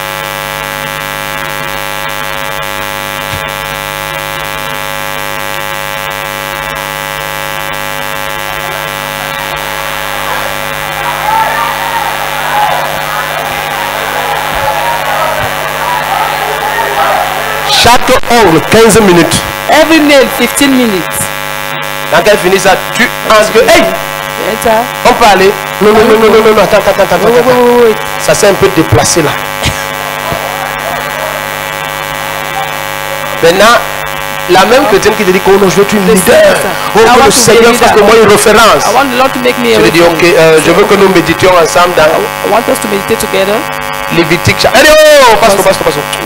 Chaque ongle 15 minutes. Every nail 15 minutes. Quand elle finit ça, tu penses que hey, on peut aller. Non, attends. Ça s'est un peu déplacé là. Maintenant, la même chrétienne qui te dit que oh non, je veux être une leader. Oh, que le Seigneur fasse de moi une référence. Je lui dis ok, je veux que nous méditions ensemble dans. I want us to meditate together. Lévitique. Allez, oh, pasteur.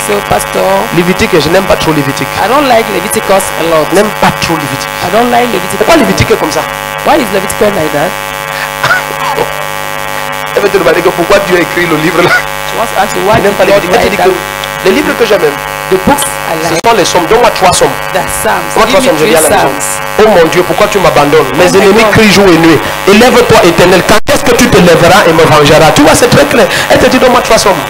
So, pastor. Lévitique, je n'aime pas trop Lévitique. I don't like Leviticus a lot. N'aime pas trop Lévitique. I don't like Leviticus. Pourquoi Lévitique est comme ça? Why is Leviticus like that? Elle va te demander que pourquoi Dieu a écrit le livre là. She wants to ask you why did God write that? Les livres que j'aime, the books, ce sont les sommes. Donne-moi 3 sommes. Moi 3 sommes, je viens à la maison. Oh mon Dieu, pourquoi tu m'abandonnes? Mes ennemis crient jour et nuit. Élève-toi éternel. Quand est-ce que tu te lèveras et me vengeras? Tu vois, c'est très clair. Elle te dit donne-moi 3 sommes.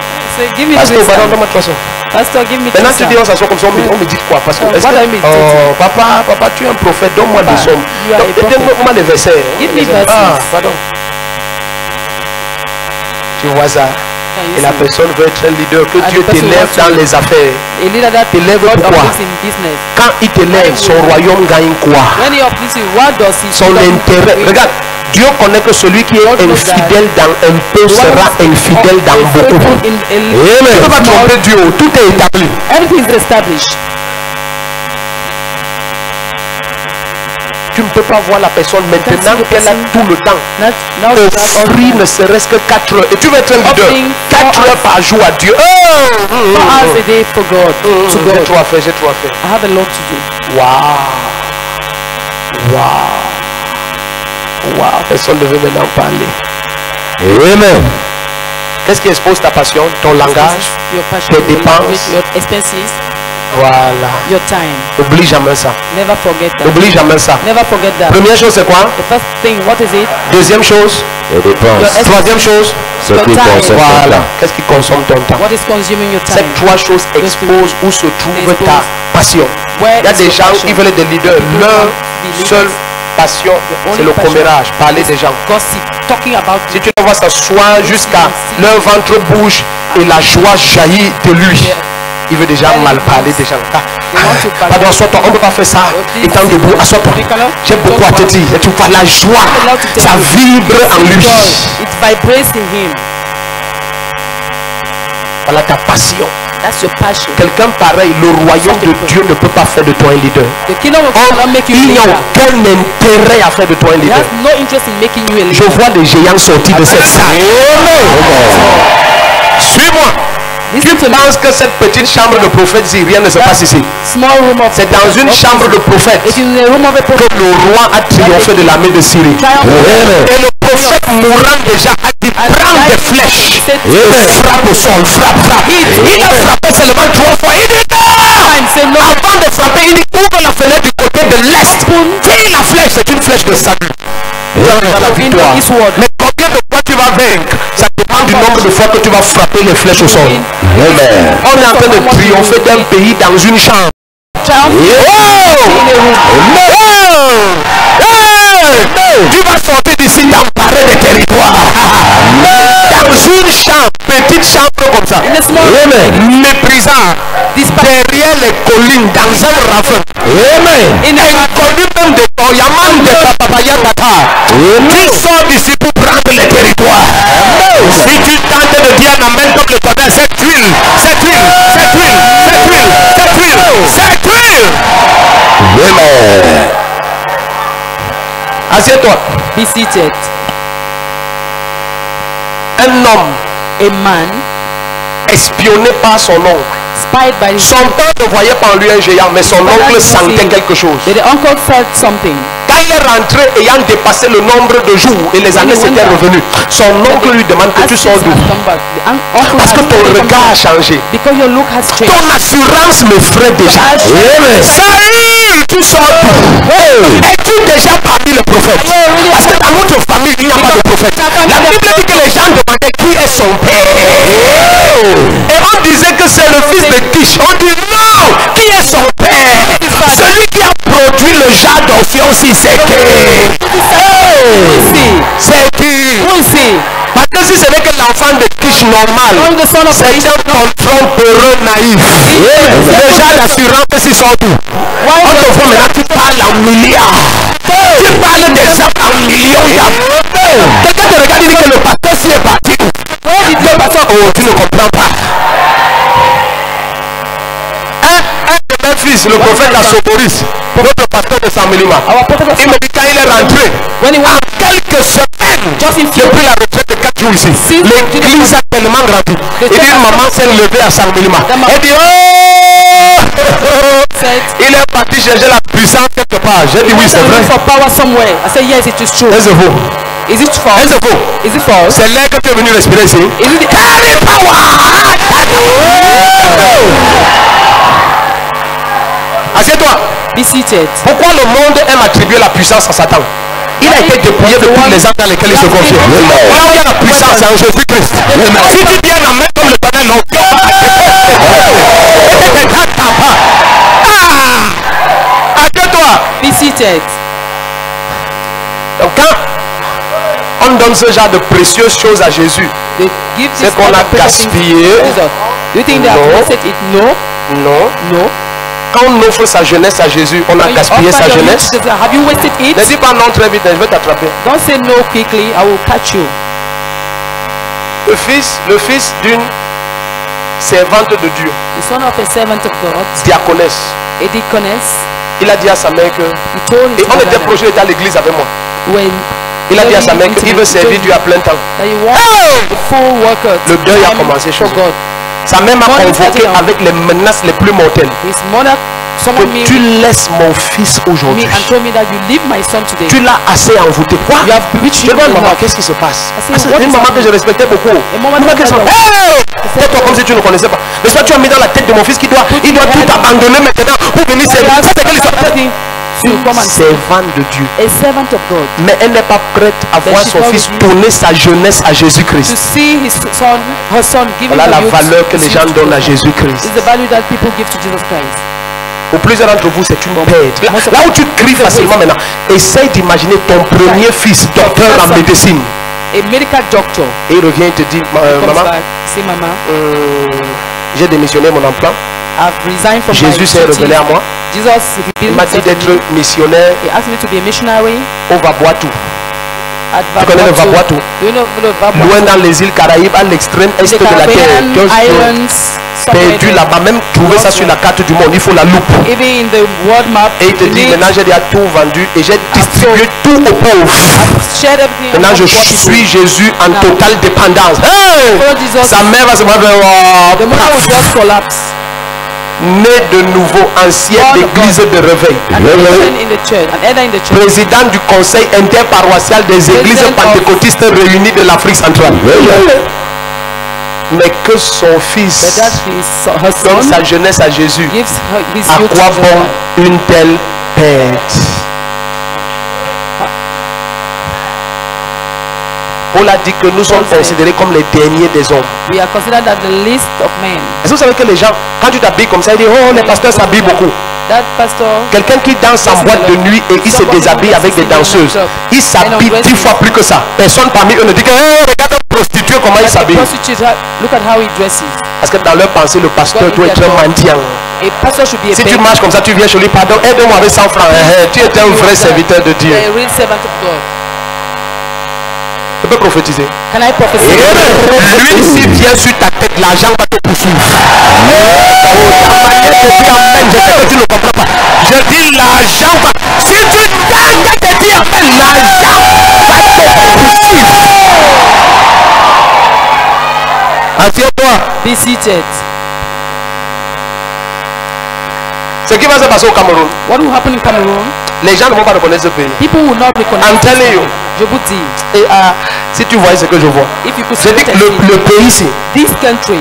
Pasteur, pardon, donne-moi 3 sommes. Pasteur, give me 3 sommes. Maintenant tu dis on s'assoit comme ça, on me dit quoi? Parce que oh, papa, tu es un prophète, donne-moi des sommes. Donne-moi les versets. Give me verses. Ah, pardon. Tu vois ça? Et la personne veut être un leader, que Dieu t'élève dans les affaires. T'élève pourquoi? Quand il t'élève, son royaume gagne quoi? Son intérêt. Regarde, Dieu connaît que celui qui est infidèle dans un peu sera infidèle dans beaucoup. Tu ne peux pas tromper Dieu, tout est établi. Everything is established. Tu ne peux pas voir la personne maintenant qu'elle a tout le temps. Offrir ne serait-ce que 4 heures. Et tu veux être un leader. 4 heures par jour à Dieu. 4 hours a day for God. J'ai trop à faire, j'ai trop à faire. I have a lot to do. Wow. Personne ne veut maintenant parler. Amen. Qu'est-ce qui expose ta passion? Ton langage, tes dépenses. Your expenses. Voilà. Your time. N'oublie jamais ça. Never forget that. N'oublie jamais ça. Never forget that. Première chose, c'est quoi? The first thing, what is it? Deuxième chose. Les dépenses. Troisième chose. Ce qui consomme ton Voilà. temps. Qu'est-ce qui consomme ton temps? What is consuming your time? Ces 3 choses exposent où se trouve ta passion. Where Il y a is des your gens passion? qui veulent être des leaders. Leur seule passion, c'est le commérage, parler des gens. Gossip, talking about Si tu les vois s'asseoir jusqu'à leur ventre bouge et la joie jaillit de lui, il veut déjà mal parler des gens. Pardon, assois-toi, on ne peut pas faire ça étant debout. Assois-toi. J'ai beaucoup à te dire. Et tu vois la joie, ça vibre en lui. it vibrates in him. Voilà ta passion. That's your passion. Quelqu'un pareil, le royaume de Dieu ne peut pas faire de toi un leader. The kingdom of God cannot make you a Il n'y a leader. aucun intérêt à faire de toi un He leader. has no interest in making you a Je leader. vois des géants sortis de cette salle. Suis-moi. Tu penses que cette petite chambre de prophète, si rien ne se passe ici? Small room of C'est dans une chambre de prophète It is in the room of a que prophet. le roi a triomphé de l'armée de Syrie. Et le prophète mourant déjà a dit prends des flèches et frappe au sol, frappe. Il a frappé seulement 3 fois. Il dit non. Avant de frapper, il dit ouvre la fenêtre du côté de l'est. Tire la flèche, c'est une flèche de salut. La victoire. Mais combien de fois tu vas vaincre, ça dépend du nombre de fois que tu vas frapper les flèches au sol. Amen. On est en train de triompher d'un pays dans une chambre. Tu vas sortir d'ici t'emparer des territoires. Dans une chambre, petite chambre comme ça. Méprisant derrière les collines dans un ravin. Inconnu même de Yaman de Papayatata. Tu sors d'ici pour prendre les territoires. Si tu tentes de dire amen comme le tonnerre, cette huile. Assieds-toi. Be seated. Un homme A man espionné par son oncle. spied by his Son père ne voyait pas en lui un géant, mais son oncle sentait quelque chose. But the uncle felt something. Quand il est rentré ayant dépassé le nombre de jours et les années s'étaient revenues, son oncle lui demande que tu sors d'où? Parce que ton regard a changé. Because your look has changed. Ton assurance me ferait déjà. Saül, tu sors d'où? Es-tu déjà parmi les prophètes? Parce que dans notre famille, il n'y a pas de prophète. La Bible dit que les gens demandaient qui est son père. Et on disait que c'est le fils de Kish. On dit non, qui est son père? Celui qui a produit le genre d'Orphéon si c'est qui? C'est qui? Parce que si ce n'est que l'enfant de Kish normal, c'est un poltron peureux naïf. Le genre d'assurance que s'ils sont tout. On te voit maintenant, tu parles en milliards. Tu parles des hommes en millions. Quelqu'un te regarde et dit que le pasteur s'y est parti. Le pasteur, oh, tu ne comprends pas. Un de mes fils, le prophète Assoporis, votre pasteur de Saint-Mélima, il me dit quand il est rentré, en quelques semaines, depuis la retraite de 4 jours ici, l'église a tellement grandi. Il dit maman s'est levée à Saint-Mélima. Elle dit oh, il est parti chercher la puissance quelque part. J'ai dit oui, c'est vrai. Est-ce faux? Is it false? Est-ce faux? Is it false? C'est l'air que tu es venu respirer ici. Is it the Assieds-toi. Be seated. Pourquoi le monde aime attribuer la puissance à Satan? Il a été dépouillé depuis les ans dans lesquels il se confie. Là où il y a la puissance, c'est en Jésus-Christ. Si tu viens en main comme le tonnerre, non. Assieds-toi. Be seated. Donc quand on donne ce genre de précieuses choses à Jésus, They give this c'est qu'on a gaspillé. Do you think they have wasted it? No. Non. No. Quand on offre sa jeunesse à Jésus, on a When you gaspillé offer sa your jeunesse. riches, have you wasted it? Ne dis pas non très vite, je vais t'attraper. Don't say no quickly. I will catch you. Le fils d'une servante de Dieu, The son of a servant of God, diaconesse, a deaconess, Il a dit à sa mère que... He told his Et on mother était that proche, il était à l'église avec moi. when Il a dit à sa mère qu'il veut servir Dieu à plein temps. that he wants the full worker Le deuil a time commencé chez for eux. God. Sa mère m'a Morning convoqué started avec les menaces les plus mortelles. His mother Que summoned me, tu laisses mon fils aujourd'hui. and told me that you leave my son today. Tu l'as assez envoûté. Quoi? You have bewitched Je him. demande maman, enough. qu'est-ce qui se passe? I said, C'est what une is maman que je happening? respectais beaucoup. maman Maman, qu'est-ce que that c'est? Fais-toi comme si tu ne connaissais pas. N'est-ce pas, tu as mis dans la tête de mon fils qu'il doit tout abandonner maintenant pour venir servir. Ça, c'est quelle histoire? To come and Servante de Dieu. a servant of God. Mais elle n'est pas prête à voir she's son not fils with you. tourner sa jeunesse à To Jésus-Christ. see her son giving Voilà her la youth valeur que les gens to donnent à God. Jésus-Christ. It's the value that people give to Jesus Christ. Pour plusieurs d'entre vous, c'est une perte. Là où tu cries facilement maintenant, essaye d'imaginer ton premier fils, docteur en médecine. A medical doctor Et il revient et te dit, comes maman, back, say, Mama, j'ai démissionné mon emploi. I've resigned from Jésus my s'est duty. révélé à moi. Jesus Il revealed m'a dit himself to d'être me. missionnaire He asked me to be a missionary au Vaboatou. at Tu connais le Vaboatou? Do you know the Vaboatou? Loin dans les îles Caraïbes, à l'extrême est The de la terre. Caribbean Tu as Islands, somewhere perdu there. là-bas, même trouver ça sur la carte du monde, il faut la loupe. Even in the world map, Et il te you dit, need maintenant j'ai déjà tout vendu et j'ai distribué tout aux pauvres. shared everything. Maintenant je among poor people. suis Jésus en totale dépendance. Hey! Follow Jesus. Sa mère va se voir, The mother will just collapse. né de nouveau, ancien d'église de réveil. And person in the church, an elder in the church. Président du conseil interparoissial des églises President of- pentecôtistes réunies de l'Afrique centrale. Mais que son But fils that her donne son sa jeunesse à Jésus. gives his À youth to quoi Jesus. bon une telle perte? Paul a dit que nous sommes considérés comme les derniers des hommes. We are considered as the least of men. Est-ce que vous savez que les gens, quand tu t'habilles comme ça, ils disent, oh, les pasteurs s'habillent beaucoup. That pastor, Quelqu'un qui danse en boîte de nuit et il se déshabille avec des danseuses, il s'habille 10 fois plus que ça. Personne parmi eux ne dit que, hey, regarde un prostitué comment il the s'habille. prostitute, look at how he dresses. Parce que dans leur pensée, le pasteur doit être un mendiant. A pastor should be a Si tu beggar. marches comme ça, tu viens chez lui, pardon, aide-moi avec 100 francs. Tu es un vrai serviteur de Dieu. A real servant of God. Tu peux prophétiser. Can I prophesy? Lui, s'il vient sur ta tête, l'argent va te poursuivre. Ta manière de dire amen, je sais que tu ne comprends pas. Je dis l'argent va. Si tu gagnes de dire amen, l'argent va te poursuivre. Assieds-toi. Be seated. Ce qui va se passer au Cameroun, What will happen in Cameroon? les gens ne vont pas reconnaître ce pays. People will not recognize. I'm telling you. Je vous dis, Et si tu vois ce que je vois, if you could je see dis what que I see, le pays ici, this country,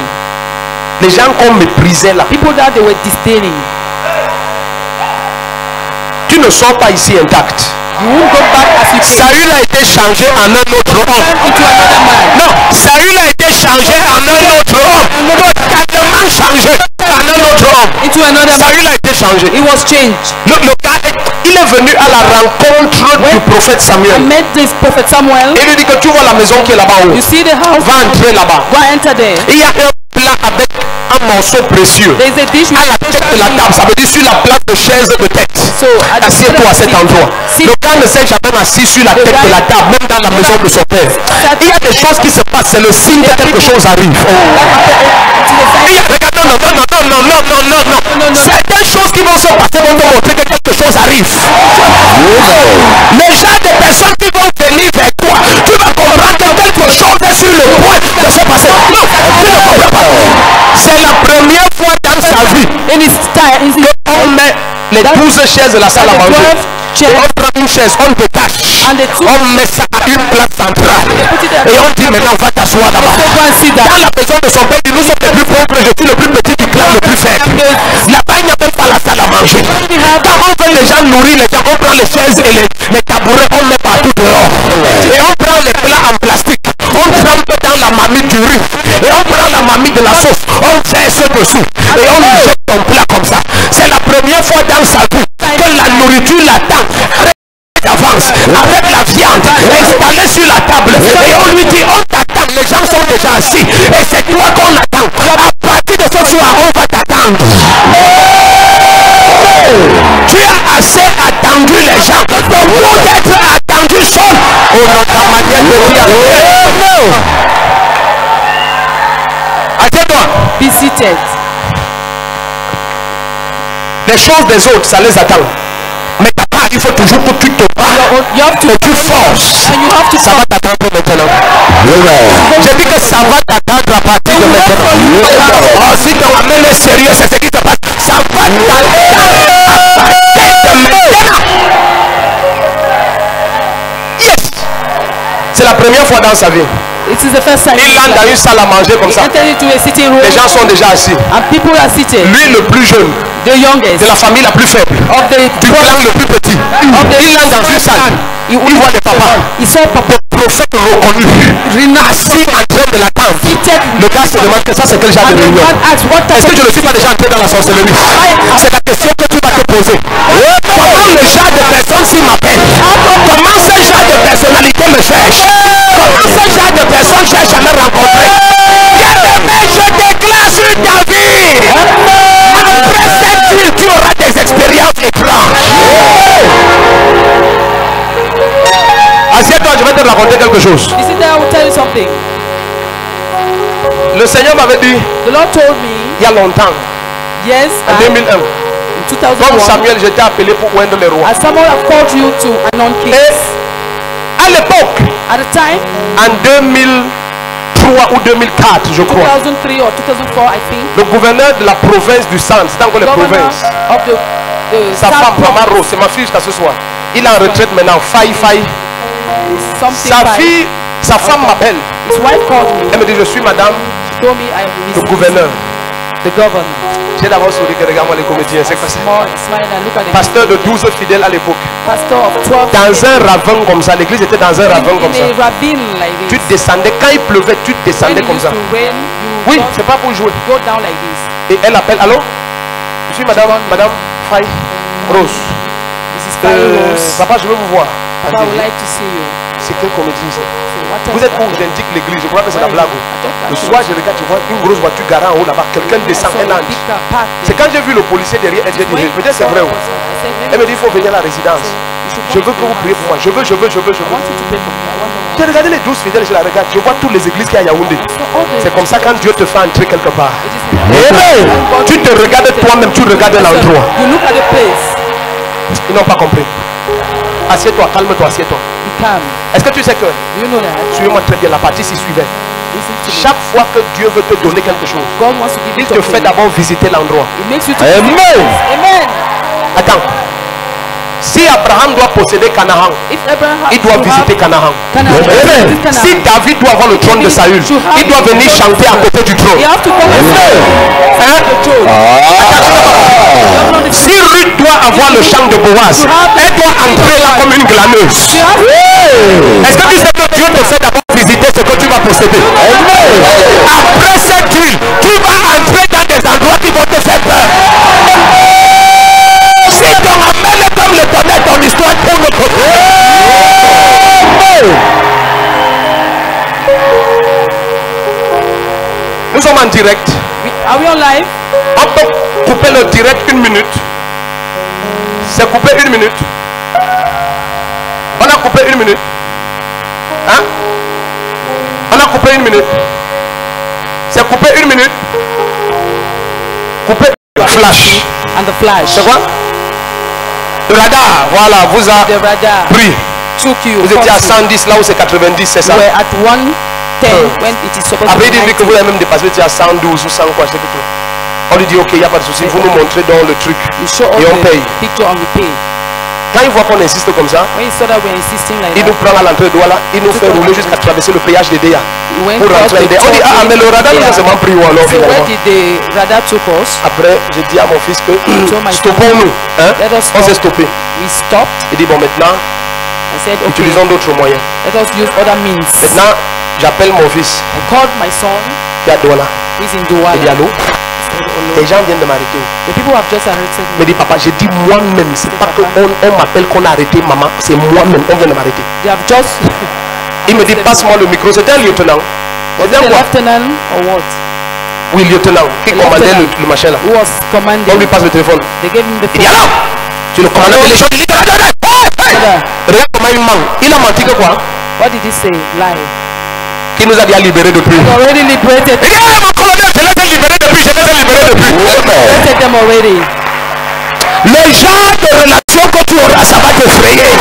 les gens qu'on méprisait là, people that they were disdaining, tu ne sors pas ici intact. you won't go back as you came. Saül a été changé en un autre homme. Into another man. Non, Saül a été changé en un autre homme. Totalement changé en un autre homme. Into another man. Saül a été changé. It was changed. Le gars, il est venu à la rencontre du prophète I Samuel. met this prophet Samuel. Et il lui dit que tu vois la maison qui est là-bas haut. You see the house? Va entrer là-bas. Go enter there. Il y a un plat avec un morceau précieux. There is a dish with À la tête de la table, ça veut dire sur la place de chaise de tête. So at the Assieds-toi à cet endroit. Sit. Le gars ne s'est jamais assis sur la tête de la table, même dans la maison de son père. Il y a des choses qui se passent, c'est le signe que quelque chose arrive. Regarde, non. Certaines choses qui vont se passer vont te montrer que quelque chose arrive. Les gens, des personnes qui vont venir vers toi, tu vas comprendre que quelque chose est sur le point de se passer. Non, tu ne comprends pas. C'est la première fois dans sa vie in his time, qu'on met les 12 chaises de la salle à manger. Et on prend une chaise, on détache, And the two- on met ça à une place centrale et on dit maintenant on va t'asseoir là-bas. Go and sit down. Dans la maison de son père, nous sommes les plus pauvres, je suis le plus petit du clan, le plus faible. Là-bas, il n'y a même pas la salle à manger. Quand on veut les gens nourrir, les gens, on prend les chaises et les tabourets, on met partout dehors. Et on prend les plats en plastique, on trempe dans la marmite du riz. Et on prend la marmite de la sauce, on verse dessous. Et on lui jette ton plat comme ça. C'est la première fois dans sa vie que la nourriture l'attend d'avance avec la viande installée sur la table et on lui dit on t'attend, les gens sont déjà assis et c'est toi qu'on attend. À partir de ce soir on va t'attendre. Tu as assez attendu les gens pour être attendu seul. Oh non, ta manière de dire. Attends-toi. be seated. Les choses des autres, ça les attend. il faut toujours que tu te bats, que tu forces. Ça va t'attendre maintenant. J'ai dit que ça va t'attendre à partir de maintenant. Oh, si tu ramènes le sérieux, c'est ce qui te passe. Ça va t'attendre à partir de maintenant. Yes. C'est la première fois dans sa vie. It is the first time. Il entre dans une salle à manger comme ça. Les gens sont déjà assis. And people are seated. Lui le plus jeune, the youngest, de la famille la plus faible, du clan le plus petit. Il entre dans une salle. Il voit des papas. Ils sont papa. Prophète reconnu. Assis en train de l'attendre. Le gars se demande que ça c'est quel genre de réunion. Est-ce que je ne suis pas déjà entré dans la sorcellerie? C'est la question que tu vas te poser. Comment le genre de personne s'il m'appelle? Comment ce genre de personnalité me cherche? Comment ce genre de personne j'ai jamais rencontré? Bien-aimé, je déclare sur ta vie. Après cette ville, tu auras des expériences étranges. Assieds-toi, je vais te raconter quelque chose. Le Seigneur m'avait dit, the Lord told me, il y a longtemps, yes, en 2001, comme 2001, Samuel, j'étais appelé pour oindre les rois. as someone have called you to anoint kings. Et à l'époque, At the time, en 2003 ou 2004, je crois, 2003 or 2004, I think, le gouverneur de la province du centre, c'était encore les governor provinces, of the sa South femme, Maman Province, Rose, c'est ma fille jusqu'à ce soir. Il est en retraite maintenant, Faye. something Sa like- fille, sa femme m'appelle. his wife called me. Elle me dit, je suis madame She told me I le am gouverneur. the governor. J'ai d'abord souri que regarde-moi les comédiens, c'est quoi ça? Smile and look at the Pasteur de 12 fidèles à l'époque. pastor of 12. Dans un ravin comme ça, l'église était dans un ravin comme ça. In a ravine like Tu this. descendais, quand il pleuvait, tu When descendais it comme used ça. to rain, you Oui, just c'est pas pour jouer. go down like this. Et elle appelle, allô? Je suis madame Faye Rose. Mrs. Faye Rose. Papa, je veux vous voir. Papa, I would like to see you. C'est quelle comédie ça? So what Vous else êtes où? J'indique l'église, je crois que c'est la Where blague. is it? I thought Le that soir, je regarde, tu vois une grosse voiture garée en haut là-bas. Quelqu'un descend, I saw elle a entre. big car parked C'est there. quand j'ai vu le policier derrière elle, j'ai dit, When peut-être c'est I vrai. saw also, I said, maybe Elle me dit, il faut venir à la résidence. you should Je come veux to que vous the priez house. pour moi. Je veux. I want you to pray for me. I want to J'ai regardé les 12 fidèles, je la regarde. Je vois toutes les églises qu'il y a à Yaoundé. C'est comme ça quand Dieu te fait entrer quelque part. Tu te regardes toi-même, tu regardes l'endroit. You look at the place. Ils n'ont pas compris. Assieds-toi, calme-toi, assieds-toi. Be calm. Est-ce que tu sais que, You know that. suivez-moi très bien, la partie s'y suivait. Listen to me. Chaque fois que Dieu veut te donner quelque chose, God wants to give il you te fait something. d'abord visiter l'endroit. It makes you to Amen. Amen. Attends. Si Abraham doit posséder Canaan, If Abraham il doit visiter Canaan. Amen. Si David doit avoir le trône de Saül, il doit venir chanter à côté du trône. You have to come and Hein? Si Ruth doit avoir le champ de Boaz, elle doit entrer là comme une glaneuse. Est-ce que tu sais que Dieu te fait d'abord visiter ce que tu vas posséder? Après cette huile, tu vas entrer dans des endroits qui vont te faire peur. Si ton amen est comme le tonnerre, ton histoire pour notre côté. Nous sommes en direct. Are we on live? On peut couper le direct 1 minute. C'est coupé 1 minute. On a coupé 1 minute. Hein? On a coupé 1 minute. C'est coupé 1 minute. Coupé le flash. And the flash. C'est quoi? Le radar, voilà, vous a The radar pris. took you. Vous étiez à caught you. 110 là où c'est 90, c'est ça? You were at 110 when it is supposed Après, to il be dit que 90. vous avez même dépassé, vous étiez à 112 ou 100 quoi, je sais que tout. On lui dit, ok, il n'y a pas de souci, vous nous montrez dans le truc. You show Et on us paye. the picture on the pay. Quand il voit qu'on insiste comme ça, When he saw that we're insisting like il that, nous prend à l'entrée de Douala, il nous fait rouler jusqu'à traverser le péage de Déa. he went Pour out rentrer à the Déa. On dit, ah, mais le radar nous a seulement pris où alors So where finalement? did the radar took us? Après, j'ai dit à mon fils que told my son, stoppons-nous. Hein? let us On s'est stop. stoppé. We stopped. Il dit, bon, maintenant, I said, okay, utilisons d'autres moyens. let us use other means. Maintenant, j'appelle mon fils I called my son, qui est à Douala. who is in Il dit, Douala. allô? Les gens viennent de m'arrêter. The people have just arrested Il me. me dit, papa, j'ai dit moi-même, c'est pas qu'on m'appelle qu'on a arrêté maman, c'est moi-même, on vient de m'arrêter. They have just Il me dit, passe-moi le micro, c'était un lieutenant. was C'est it un a quoi? lieutenant or what? Oui, lieutenant, qui A commandait lieutenant. le machin là. Who was On commanding? lui passe le téléphone. They gave him the Il dit, phone. alors, tu le commandais les choses, il dit, regarde comment il ment. Il a menti que quoi? What did he say? Lie. Qui nous a déjà libérés depuis. He already liberated. Il dit, ah, mon colonel, je les ai libérés depuis, je les ai libérés depuis. Liberated them already. Le genre de relation que tu auras, ça va t'effrayer.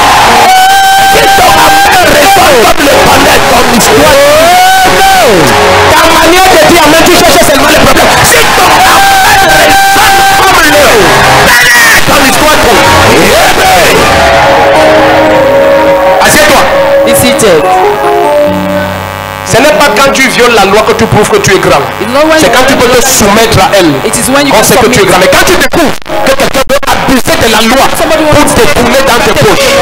Si ton amour ressort comme le palais, ton histoire. Ta manière de dire amen, tu cherches seulement les problèmes. Si ton amour ressort comme le palais, ton histoire. Assieds-toi. Be seated. Ce n'est pas quand tu violes la loi que tu prouves que tu es grand. C'est quand tu peux te soumettre à elle. On sait que tu es grand. Mais quand tu découvres que quelqu'un peut abuser de la loi pour te tourner dans tes poches,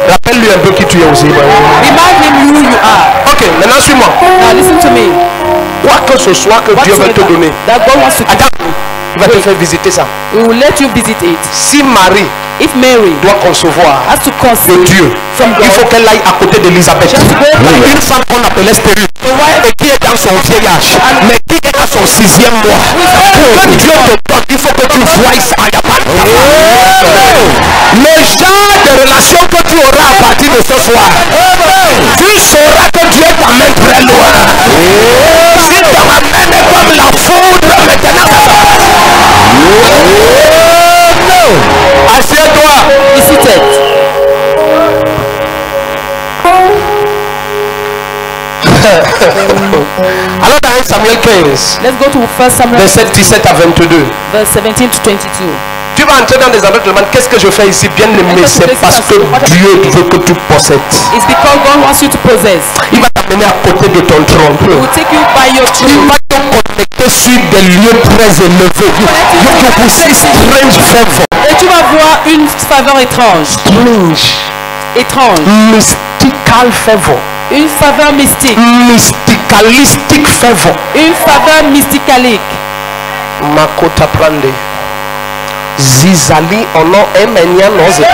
rappelle-lui un peu qui tu es aussi. Remind him who you are. Ok, maintenant suis-moi. Now listen to me. Quoi que ce soit que Dieu veut te donner, That God wants to attends, il va te faire visiter ça. He will let you visit it. Si Marie If Mary doit concevoir has to de conceive Dieu, from God, il faut qu'elle aille à côté d'Élisabeth. Une femme qu'on appelait stérile et qui est dans son vieillage, mais qui est dans son 6e mois. Que Dieu te donne, il faut que tu voies ça. Il n'y a pas de le genre de relation que tu auras à partir de ce soir, tu sauras que Dieu t'amène très loin. Si tu m'amènes comme la foudre, maintenant ça va. Assieds-toi. be seated. Alors dans 1 Samuel 15, Let's go to 1 Samuel verset 17 à 22. verse 17 to 22. Tu vas entrer dans des endroits, tu te demandes qu'est-ce que je fais ici, bien aimé, c'est parce que Dieu veut que tu possèdes. It's because God wants you to possess. Il va t'amener à côté de ton trône. He will take you by your Il throne. va te connecter sur des lieux très élevés. You will see strange favor. Et tu vas voir une faveur étrange. Strange. Étrange. Mystical favor. Une faveur mystique. Mysticalistic favor. Une faveur mysticalique. Makota prande. Zizali ono emenya noze.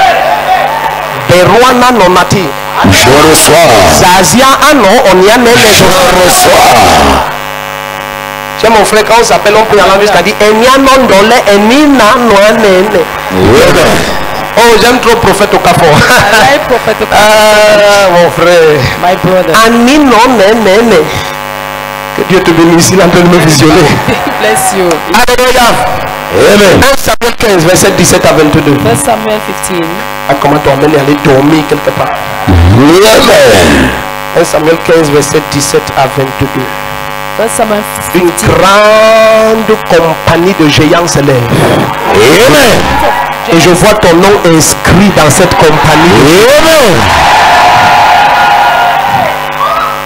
Beruana nonati. Je reçois. Zazia ano onyane Je reçois. C'est mon frère, quand on s'appelle, on peut y aller jusqu'à dire Enya non dole, enina noanene. Oh, j'aime trop prophète au café. I prophet of Ah, mon frère. my brother. Ani non nene. Que Dieu te bénisse, il est en train de me visionner. Bless you. Alléluia. Amen. 1 Samuel 15, verset 17 à 22. 1 Samuel 15. Ah, comment t'emmènes et aller dormir quelque part. Amen. 1 Samuel 15, verset 17 à 22. 1 Samuel Une 15. grande compagnie de géants s'élève. Amen. Et je vois ton nom inscrit dans cette compagnie. Amen.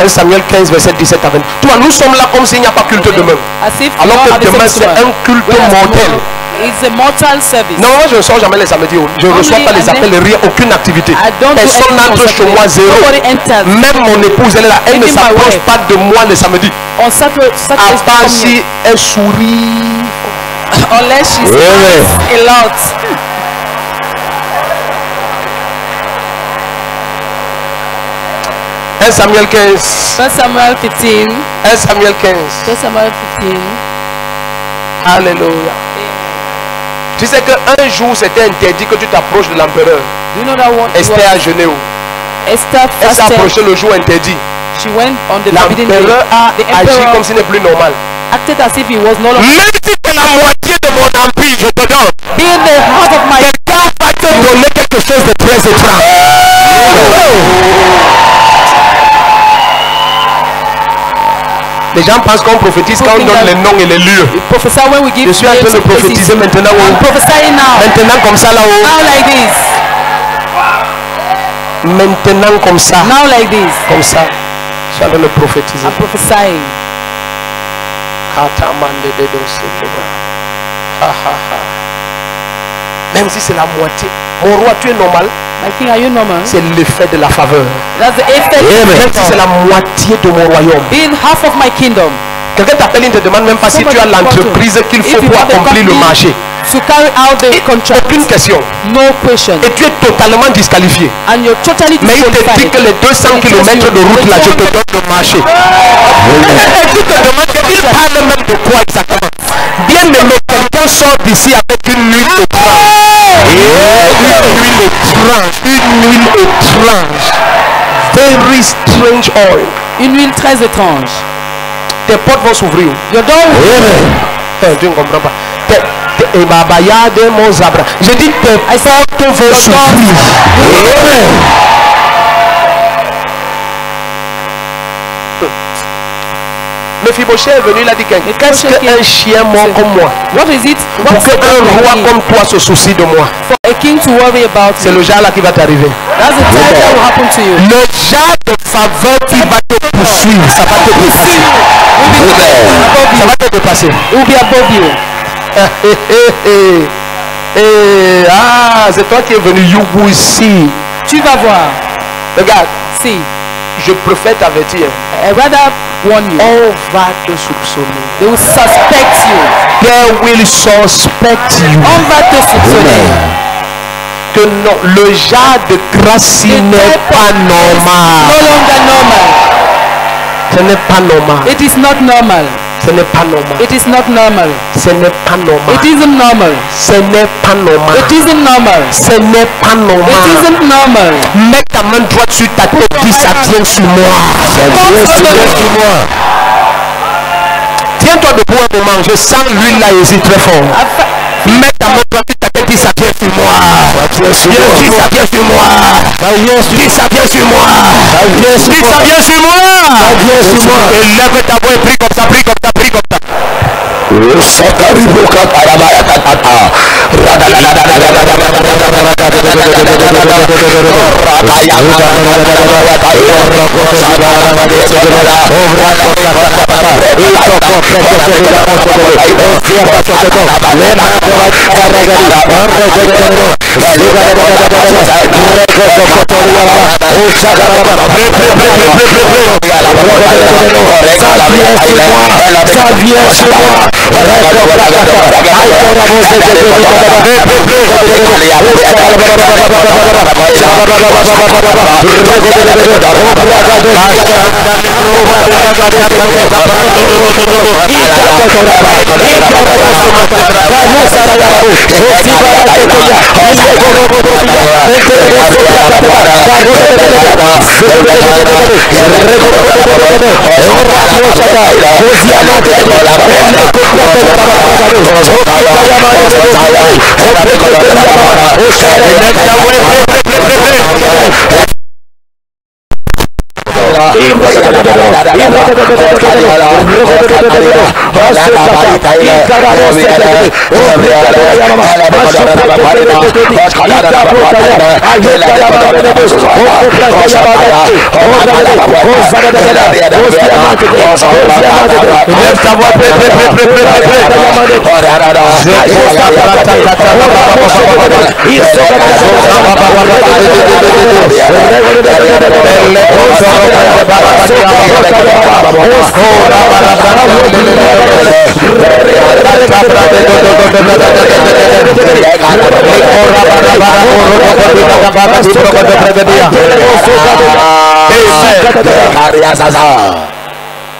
1 Samuel 15, verset 17 à 20. Toi, nous sommes là comme s'il n'y a pas culte demain. As if Alors God que had demain, the c'est same un culte Whereas mortel. tomorrow, it's a mortal service. Non, moi je ne sors jamais les samedis. Je ne reçois pas les appels, rien, aucune activité. I don't do Personne anything n'entre on chez moi, Saturday. zéro. Nobody enters. Même mon épouse, elle est là. Elle ne Even my s'approche wife. pas de moi le samedi. On Saturday, À part come si here. elle sourit. Unless she Amen. smiles a lot. 1 Samuel 15. 1 Samuel 15. 1 Samuel 15. 1 Samuel 15. Alléluia. Tu sais qu'un jour c'était interdit que tu t'approches de l'empereur. Do you know that one? Esther à Genève. Esther Elle s'est fasted. approchée le jour interdit. She went on the forbidden day. L'empereur a The agi emperor comme si n'est plus normal. acted as if he was no longer Même si c'est la moitié de mon empire, je te donne. being the heart of my. Quelqu'un va te donner quelque chose de très étrange. Les gens pensent qu'on prophétise quand on donne les noms et les lieux. We prophesy when we give Je suis en train names de of places. prophétiser maintenant. I'm prophesying now. Maintenant comme ça là-haut. Now like this. Maintenant comme ça. Now like this. Comme ça. Je suis en train de prophétiser. I'm prophesying. Même si c'est la moitié. Mon roi, tu es normal. My king, are you normal? C'est l'effet de la faveur. That's the effect. Même si c'est la moitié de mon royaume. Being half of my kingdom. Quelqu'un t'appelle, il ne te demande même pas si tu as l'entreprise qu'il faut pour accomplir le marché. To carry out the contract. Aucune question. No question. Et tu es totalement disqualifié. And you're totally Mais il te dit disqualified. que les 200 km de route là, je te donne le marché. Et tu te demandes qu'il parle même de quoi exactement. Bien aimé, quelqu'un sort d'ici avec une huile étrange. Une huile étrange. Very strange oil. Une huile très étrange. Tes portes vont s'ouvrir. Your door will Tu ne comprends pas. Et Babaya de mon Zabra. Je dis tes portes vont s'ouvrir. Amen. Mephibosheth est venu, il a dit qu'est-ce qu'un chien mort comme moi? What is it? Pour qu'un roi comme toi se soucie de moi. For a king to worry about C'est le genre là qui va t'arriver. That's the time that will happen to you. Le genre de faveur qui va te poursuivre, ça va te dépasser. Ça va te dépasser. It will be above you. Ah, c'est toi qui es venu. You will see. Tu vas voir. Regarde. See. Je préfère t'avertir. I rather warn you. On va te soupçonner. They will suspect you. They will suspect you. On va te soupçonner. Que non, le genre de grâce n'est pas normal. No longer normal. Ce n'est pas normal. It is not normal. Ce n'est pas normal. It is not normal. Ce n'est pas normal. It isn't normal. Ce n'est pas normal. It isn't normal. Ce n'est pas normal. It isn't normal. Mets ta main droite sur ta tête, dis ça vient sur moi. Ça vient sur moi. Tiens-toi debout un moment, je sens l'huile là ici très fort. Mets ta main droite sur ta tête, dis ça vient sur moi. Dis ça vient sur moi. Dis ça vient sur moi. Dis ça vient sur moi. Et lève ta voix et prie comme ça, prie comme ça, prie comme ça.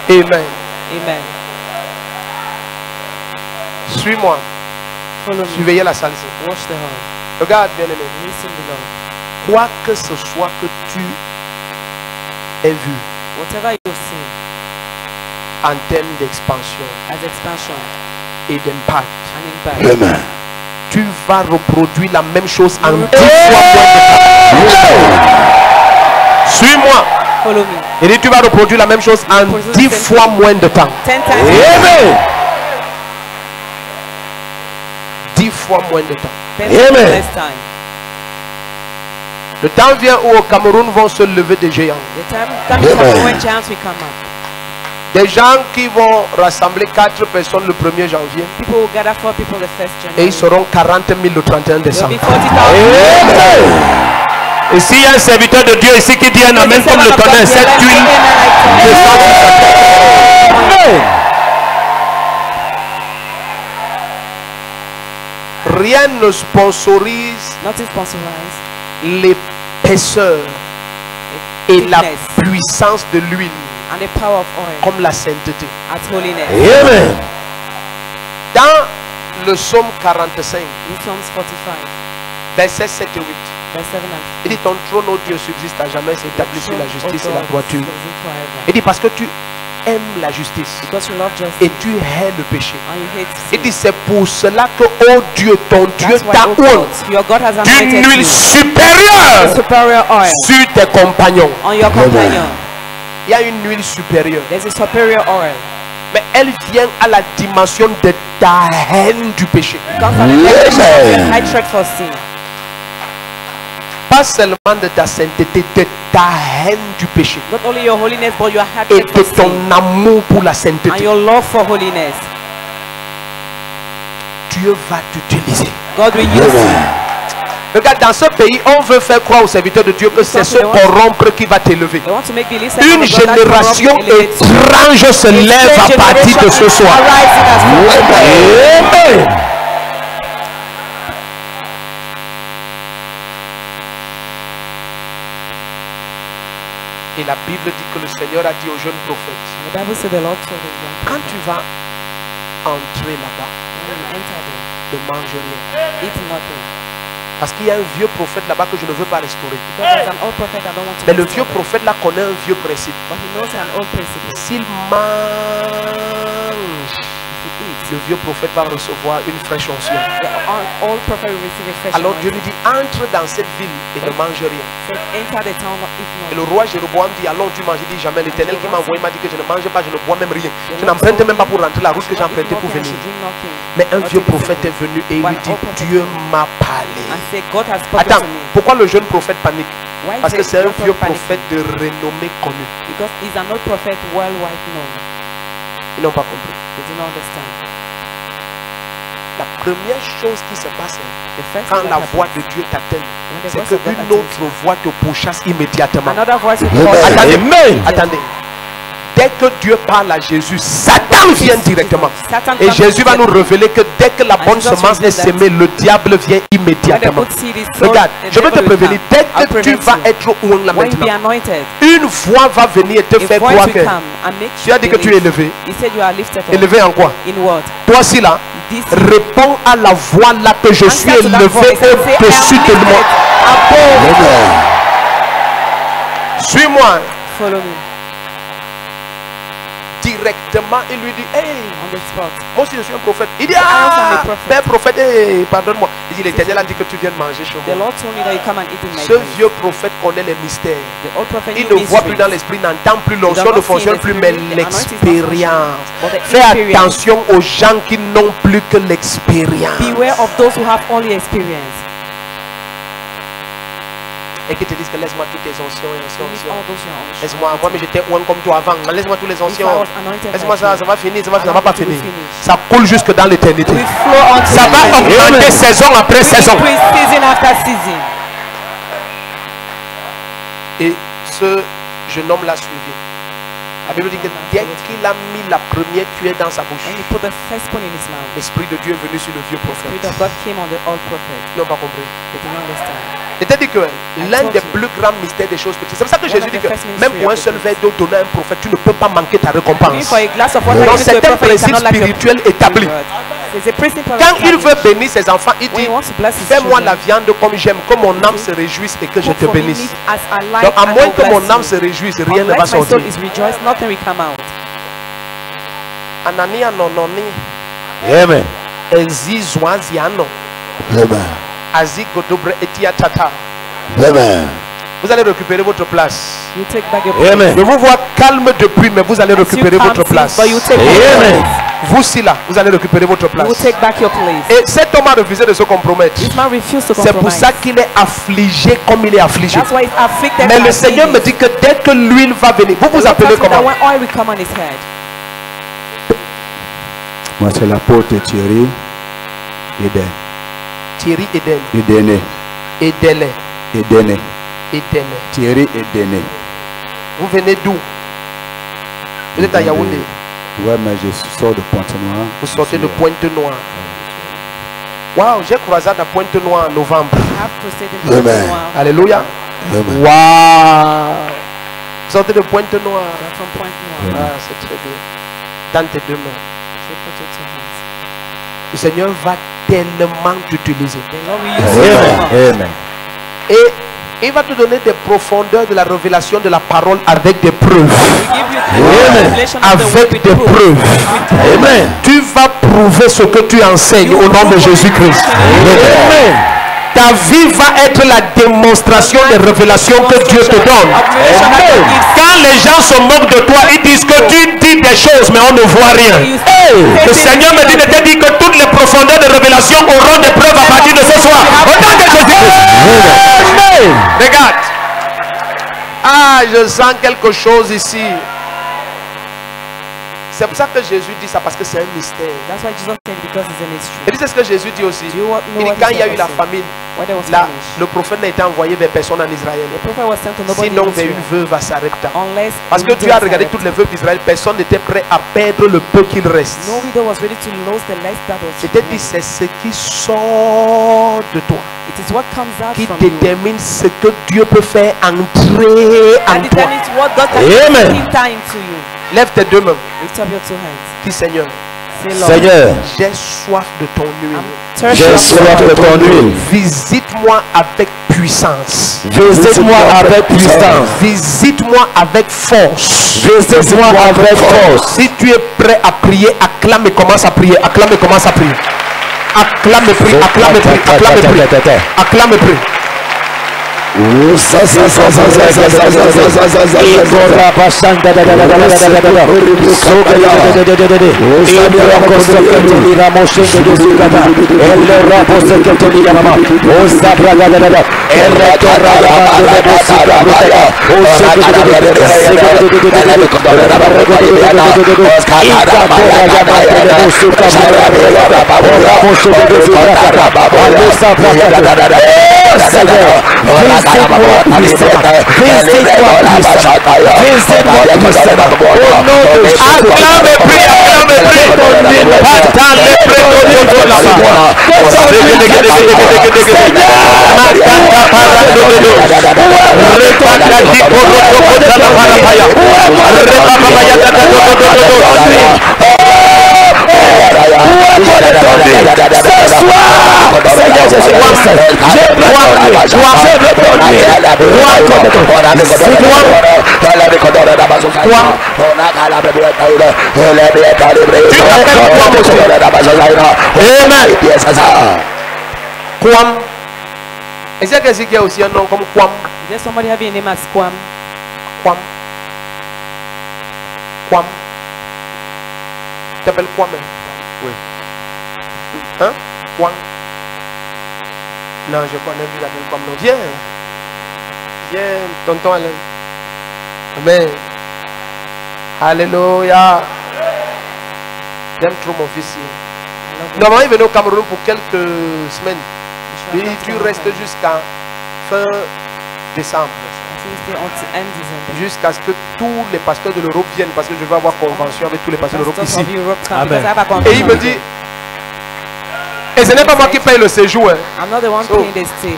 Amen. Amen. Suis-moi. Surveillez la salle. Watch the hall. Regarde, bien-aimé. Listen to Lord. Quoi que ce soit que tu aies vu Whatever you see en termes d'expansion as expansion et d'impact, and impact, Amen. tu vas reproduire la même chose en 10 fois moins de temps. Suis-moi. follow me. Et dit, tu vas reproduire la même chose en 10 fois moins de temps. 10 times. Amen. 10 fois moins de temps. 10 times less time. Le temps vient où au Cameroun vont se lever des géants. The time comes when giants will come up. Des gens qui vont rassembler 4 personnes le 1er janvier. People will gather 4 people the 1st January. Et ils seront 40 000 le 31 There will décembre. be 40,000. Et s'il y a un serviteur de Dieu ici qui dit un amen comme le tonnerre, cette huile descend sur sa tête. Rien ne sponsorise Nothing sponsorized. l'épaisseur et la puissance de l'huile And the power of oil comme la sainteté. as holiness. Amen. Dans le psaume 45, In Psalms 45, versets 7 et 8, verse 7 and il dit ton trône, ô Dieu, subsiste à jamais, c'est établi sur la justice et la droiture. forever. Il dit parce que tu aimes la justice Because you love justice et tu hais le péché. and you hate sin. Il dit c'est pour cela que, oh Dieu, ton Dieu That's why, t'a oh oint God, your God has d'une anointed huile you supérieure superior oil sur tes compagnons. on your companion. Il y a une huile supérieure, There's a superior oil. mais elle vient à la dimension de ta haine du péché. Comes from the dimension of your hatred for sin. Pas seulement de ta sainteté, de ta haine du péché Not only your holiness, but your et hatred de for sin ton amour pour la and sainteté. your love for holiness. Dieu va t'utiliser. God will use you. Regarde, dans ce pays, on veut faire croire aux serviteurs de Dieu que c'est ce corrompre qui va t'élever. They want to make believe that Une God that génération corrupt elevate you. étrange se lève à partir de ce soir. Amen. Et la Bible dit que le Seigneur a dit aux jeunes prophètes, The Bible said the Lord told the young quand tu vas entrer là-bas, when you enter there, ne mange rien. eat nothing. Parce qu'il y a un vieux prophèt là-bas que je ne veux pas restaurer. Because there's an old prophet I don't want to Mais le restore vieux them. prophète là connaît un vieux principe. But he knows an old principle. S'il mange, If he eats, le vieux prophète va recevoir une fraîche onction. the old prophet will receive a fresh Alors Dieu anointing. lui dit, entre dans cette ville et ne mange rien. Said, enter the town, eat Et nothing. le roi Jéroboam dit, allons tu manges. Il dit, jamais. L'Éternel qui m'a envoyé m'a dit que je ne mange pas, je ne bois même rien. Je n'emprunte même pas pour rentrer la route que j'ai empruntée pour venir. Mais un vieux prophète est venu et il lui dit, Dieu m'a parlé. And say, God has spoken Attends, to me. pourquoi le jeune prophète panique? Why Parce is que the c'est un young vieux prophet prophète panicking? de renommée connue. Because he's an old prophet worldwide known. Ils n'ont pas compris. They do not understand. La première chose qui se passe The first quand thing la that voix happens, de Dieu t'atteint, when the c'est voice of God qu'une attends autre voix te pourchasse immédiatement. another voice will Amen. call you. Attendez, Amen. attendez. Dès que Dieu parle à Jésus, Satan vient directement. Satan Et comes Jésus va nous immediately. révéler que dès que la And bonne Jesus semence est revealed that. sémée, le diable vient When the immédiatement. good seed is sown, Regarde, the je veux te devil will prévenir, come. dès I'll que tu prevent vas you. être oint là When you be maintenant, anointed, une voix va venir et te a faire voice croire will que come and make tu as dit que tu es believe. élevé. He said you are lifted up. Élevé en quoi? In what? Toi aussi là, This réponds à la voix là que je suis answer to that élevé voice and say, I am au-dessus de moi. lifted above. Amen. Suis-moi. Follow me Directement, il lui dit, hey, on the spot. moi aussi je suis un prophète. Il dit, I am ah, a prophet. père prophète, hey, pardonne-moi. Il dit, l'Éternel a dit que tu viennes manger chez The moi. Lord told me that you come and eat in my Ce place. vieux prophète connaît les mystères. The old prophet Il knew ne voit mysteries. plus dans l'esprit, n'entend plus, He l'onction does ne not see fonctionne the plus, spirit, mais the anointing is not l'expérience. functioning, but the Fais experience. attention aux gens qui n'ont plus que l'expérience. Beware of those who have only experience. Et qui te disent que laisse-moi toutes tes onctions et onctions, Leave onctions. all those who are only Laisse-moi, moi mais j'étais oint comme toi avant. Laisse-moi tous les If I onctions. was anointed Laisse-moi like ça, you, ça va finir, ça va I pas want it to finir. be finished. Ça coule jusque dans l'éternité. We flow on Ça va augmenter saison après saison. increase season after season. Et ce jeune homme l'a suivi. La Bible dit que dès qu'il a mis la première cuillère dans sa bouche, When he put the first spoon in his mouth, l'Esprit de Dieu est venu sur le vieux the Spirit prophète. of God came on the old prophet. Ils n'ont pas compris. They did not understand. C'est-à-dire que l'un told des you. plus grands mystères des choses petites, c'est pour ça que One Jésus of dit the que first même mystery pour un of the seul things. verre d'eau donné à un prophète, tu ne peux pas manquer ta Even récompense. for a glass of water Donc given to c'est a un prophet, you principe cannot lack your spirituel établi. reward. There's a principle Quand il veut established. bénir ses enfants, il When dit, he wants to bless his fais-moi children, la viande comme j'aime, que mon âme se réjouisse et que je cook te for me bénisse. meat as I like Donc à and moins will que bless mon âme you. se réjouisse, rien ne va Unless my sortir. soul is rejoiced, nothing will come out. Anania nononi, Amen. Ezi zwaziano, Amen. Azi godobre etia tata. Amen. Vous allez récupérer votre place. You take back your place. Amen. Je vous vois calme depuis, mais vous allez As you récupérer come votre in, place. but you take back your Amen. place. Vous aussi là, vous allez récupérer votre You will place. take back your place. Et cet homme a refusé de se compromettre. This man refused to C'est pour compromise. ça qu'il est affligé comme il est affligé. That's why he's afflicted. Mais le and Seigneur me afflicted. dit que dès que l'huile va venir, vous vous The Lord appelez tells me that comment? when oil will come on his head. Moi, c'est l'apôtre Thierry Eden. Thierry Eden. Edene. Edele. Edene. Edele. Thierry Edene. Vous venez d'où? Vous êtes à Yaoundé. Ouais, mais je sors de Pointe-Noire. Vous sortez de Pointe-Noire. Waouh, j'ai croisade à Pointe-Noire en novembre. I have proceeded Amen. Alléluia. Amen. Waouh. Vous sortez de Pointe-Noire. from Point Noire. Ah, c'est très bien. Dans tes deux mains. So put your two hands. Le Seigneur va tellement t'utiliser. The Lord will use you so much. Amen. Amen. Et il va te donner des profondeurs de la révélation de la parole avec des preuves. We give you avec des preuves. Amen. Tu vas prouver ce que tu enseignes au nom de Jésus-Christ. Amen. Ta vie va être la démonstration des révélations que Dieu te donne. Quand les gens se moquent de toi, ils disent que tu dis des choses mais on ne voit rien. Le Seigneur me dit de te dire que toutes les profondeurs de révélation auront des preuves à partir de ce soir. Au nom de Jésus-Christ. Regarde. Ah, je sens quelque chose ici. C'est pour ça que Jésus dit ça, parce que c'est un mystère. That's why Jesus said, because it's a mystery. Et c'est ce que Jésus dit aussi. Do you know Il dit what quand he il y a said eu la also? famine, When there was là, famine, le prophète n'a été envoyé vers personne en Israël. the prophet was sent to nobody Sinon, in vers Israel. une veuve à Sarepta. Unless Parce a que widow Dieu a was regardé Sarepta. toutes les veuves d'Israël, personne n'était prêt à perdre le peu qu'il reste. No widow was ready to lose the less that was Je t'ai dit, c'est ce qui sort de toi It is what comes out qui from you. détermine ce que Dieu peut faire entrer en That toi. determines what God can Amen. enter into you. Lève tes deux mains. Lift up your two hands. Dis Seigneur, Say, Lord, Seigneur, j'ai soif de ton huile. I'm j'ai thirsty soif de ton huile. Visite-moi avec puissance. Visite-moi avec puissance. Visite-moi avec force. Visite-moi avec force. Si tu es prêt à prier, acclame et commence à prier. Acclame et commence à prier. Acclame et prie. Acclame et prie. Acclame et prie. Acclame et prie. Kwam. Est-ce que c'est qu'il y a aussi un nom comme Kwam? Is there somebody having a name as Kwam? Kwam. Kwam. Tu t'appelles Kwam? Oui. Hein? Kwam. Non, je connais plus la même Kwam. Non, viens. Viens, tonton Alain. Amen. Alléluia. J'aime trop mon fils ici. Normalement, il venait au Cameroun pour quelques semaines. Et tu restes jusqu'à fin décembre. Jusqu'à ce que tous les pasteurs de l'Europe viennent, parce que je vais avoir convention avec tous les pasteurs de l'Europe ici. Amen. Et il me dit, et ce n'est pas moi qui paye le séjour. Hein. I'm not the one paying the stay.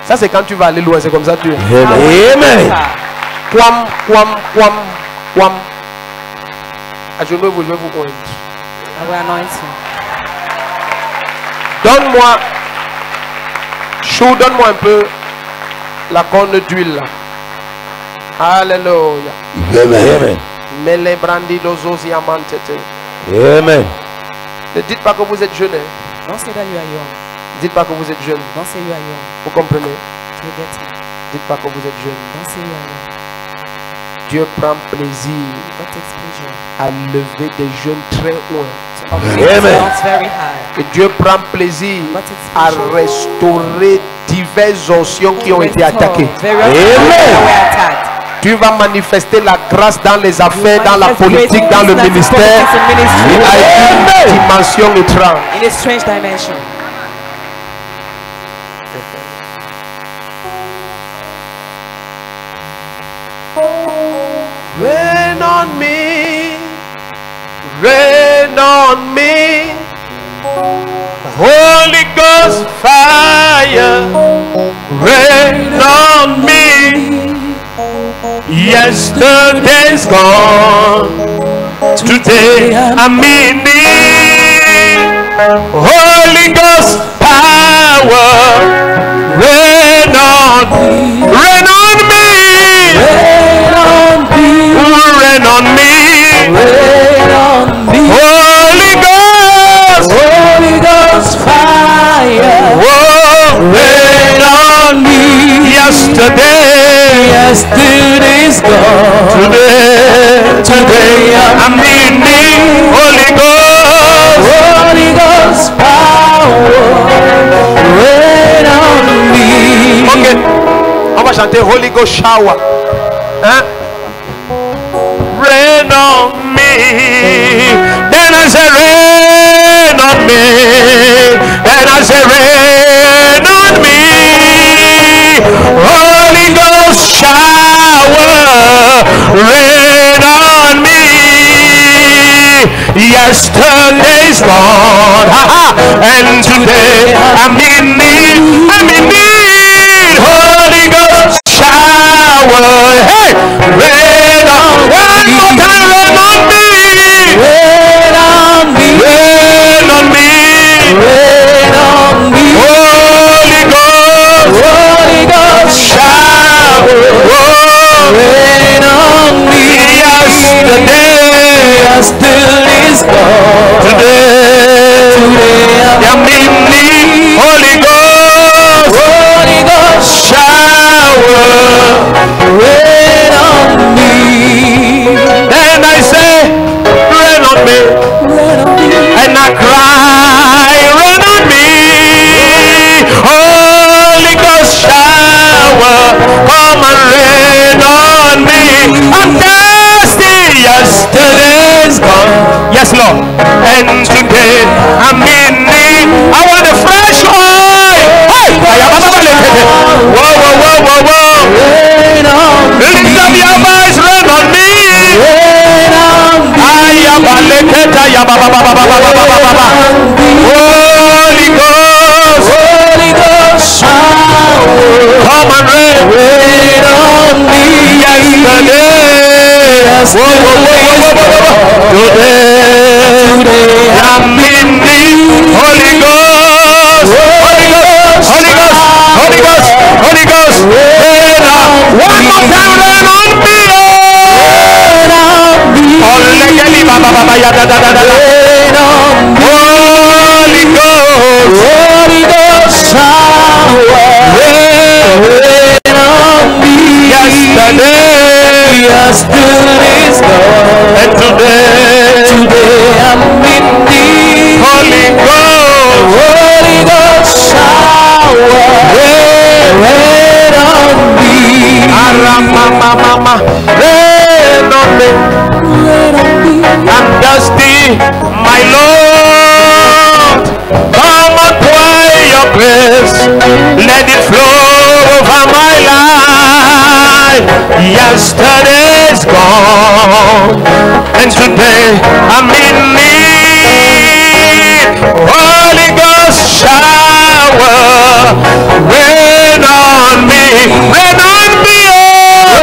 Ça c'est quand tu vas aller loin, c'est comme ça tu es. Amen. Kwam, kwam, kwam, kwam. Agenouillez-vous, je vais vous oindre. I will anoint you. Donne-moi, Chou, donne-moi un peu la corne d'huile là. Alléluia. Amen. Mele brandi dozosi amantete. Amen. Ne dites pas que vous êtes jeune. Hein. Don't say that you are young. Dites pas que vous êtes jeune. Don't say you are young. Vous comprenez? You get me. Dites pas que vous êtes jeune. Don't say you are young. Dieu prend plaisir God takes pleasure. à lever des jeunes très loin. Amen. Sounds very high. Et Dieu prend plaisir à restaurer diverses oncions qui ont été attaquées. Amen. Tu vas manifester la grâce dans les affaires, dans la politique, dans le ministère. À une dimension étrange. In a strange dimension. Rain on me, rain on me, Holy Ghost fire, rain on me. Yesterday's gone, today I'm in need. Holy Ghost power, rain on me, rain on me. Rain on me, is gone. Today I'm in need. Holy Ghost power, rain on me. Ok, on va chanter Holy Ghost shower. Hein? Rain on me. Then I say rain on me. Then I say rain on me. Holy Ghost shower, rain on me. Yesterday's gone, and today I'm in need. I'm in need. Holy Ghost shower, hey, rain on me. One more time, rain on me. Rain on me. Rain on me. Rain on me. Holy Ghost shower, rain on me. Yesterday is gone. Today I'm in need. Holy Ghost shower, rain on me. Then I say, rain on me. And I cry, rain on me. Holy Ghost shower, come and rain on me. I'm thirsty. Yesterday's gone. Yes, Lord. And today I'm in need. I want a fresh oil. Hey! Whoa, whoa, whoa, whoa, whoa. Rain on me. Lift up your voice, rain on me. Rain on me. Holy Ghost shower, come and rain on me. Today I'm in need. Holy Ghost, Holy Ghost, Holy Ghost, Holy Ghost, Holy Ghost, rain on. One more time, rain on me. Rain on me. Holy Ghost shower, rain on me. Yesterday's gone, and today I'm in need. Holy Ghost shower, rain on me. Rain on me. I'm thirsty, my Lord. Come and pour your grace, let it flow over my life. Yesterday's gone, and today I'm in need. Holy Ghost shower, rain on me, rain on me, oh,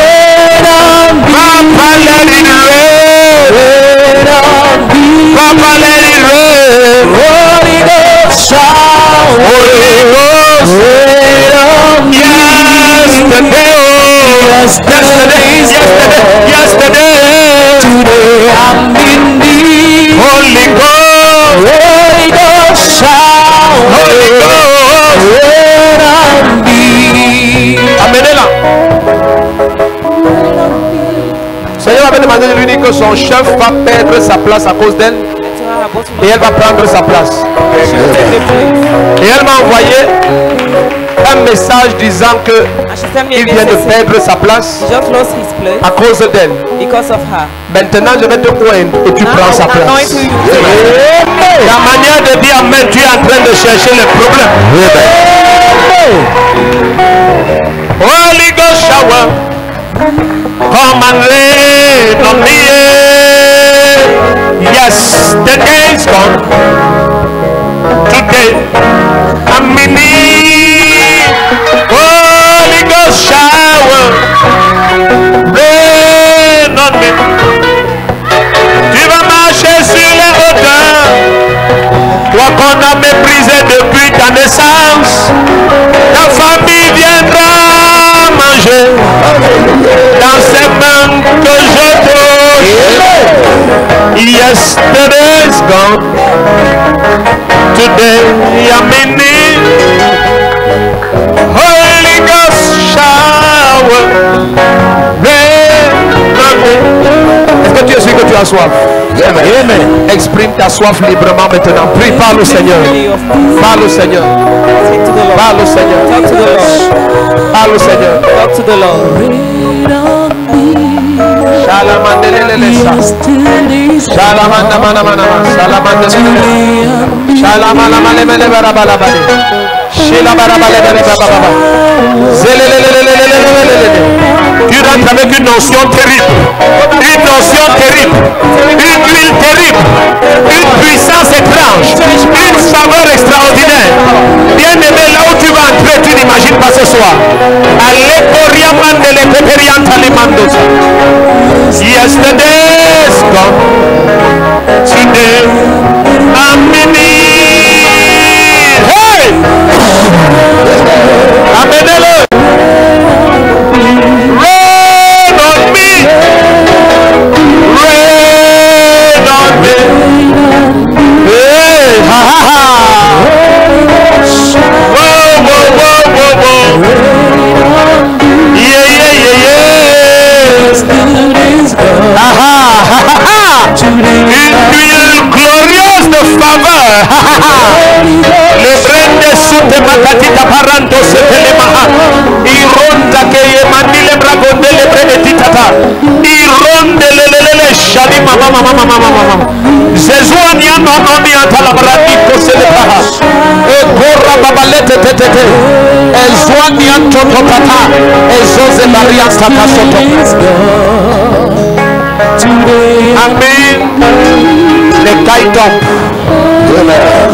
rain on me. Papa, let it rain, rain on me. Papa, let it rain. Holy Ghost shower, Holy Ghost rain on me. Yesterday, today I'm in need. Holy Ghost shower, Holy Ghost rain on me. Amenez-la. Seigneur avait demandé de lui dire que son chef va perdre sa place à cause d'elle et elle va prendre sa place. Et elle m'a envoyé un message disant que il vient de perdre sa place à cause d'elle. Maintenant je vais te poindre et tu prends sa place. La manière de dire amen, tu es en train de chercher le problème. Holy Ghost shower, come and rain on me. Yes, the day is gone. Today I'm in need. Holy Ghost shower, rain on me. Tu vas marcher sur les hauteurs, toi qu'on a méprisé depuis ta naissance. Ta famille viendra manger dans ces mains que je touche. Yesterday's gone, today I'm in need. Holy Ghost shower, rain soif. Amen. Exprime ta soif librement maintenant. Prie, parle au Seigneur. Parle au Seigneur. Parle au Seigneur. Parle au Seigneur. Talk to the Lord. Tu rentres avec une notion terrible, une notion terrible, une huile terrible, une puissance étrange, une saveur extraordinaire. Bien aimé, là où tu vas entrer, tu n'imagines pas ce soir. Yesterday's gone, today I'm in need. Hey! Amenez-le. Rain on me. Rain on me. Hey! Ha ha ha! Whoa, whoa, whoa, whoa, whoa. Yeah, yeah, yeah, yeah. Ha ha ha ha ha! Une huile glorieuse de faveur. Ha ha ha! Le prende sous tes matatita parando se te le maha. Ironda que ye manile bragonde le prende titata. Ironde le shali mama mama mama mama. Zezuania no ni atala brandiko se le paha. E corra babalete tetete. Ezuania tototata. Ezoze marian tata soto. Amen. Le kaitom.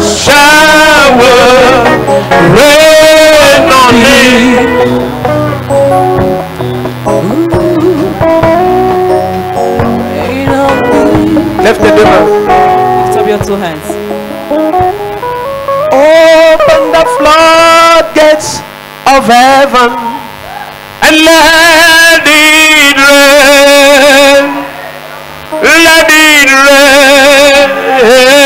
Shower rain on me. Lève tes deux mains. Lift up your two hands. Open the floodgates of heaven And let it rain. Let it rain.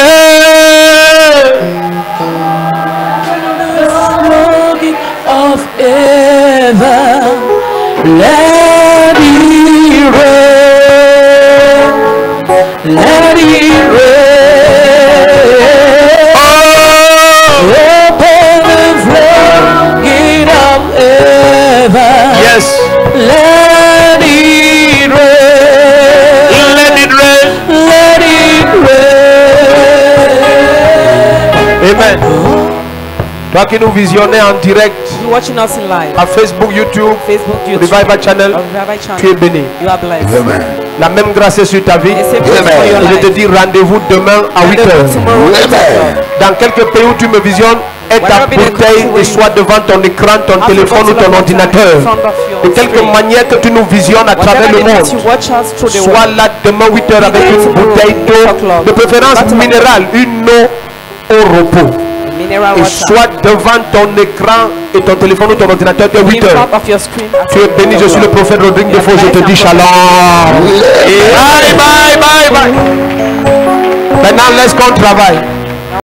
Of heaven, let it rain. Let it rain. Open the floodgate of heaven. Yes. let it rain. Let it rain. Let it rain. Amen. Toi qui nous visionnez en direct You're watching us in live. à Facebook, YouTube, Facebook, YouTube, Revival Channel, Revival Channel. tu es béni. You are blessed. Amen. La même grâce est sur ta vie. Et c'est pour your Et je te life. dis rendez-vous demain à 8 heures. Tomorrow, Dans quelques pays où tu me visionnes, aie ta bouteille et sois devant ton écran, ton téléphone ou ton ordinateur. De quelque manière que tu nous visionnes à travers le monde, sois là demain 8 heures avec une bouteille d'eau, de préférence minérale, une eau au repos. Et sois devant ton écran et ton téléphone ou ton ordinateur de 8 heures. Tu es béni, je suis le prophète Rodrigue. Je te dis shalom. Bye, bye, bye, bye. Maintenant, laisse qu'on travaille.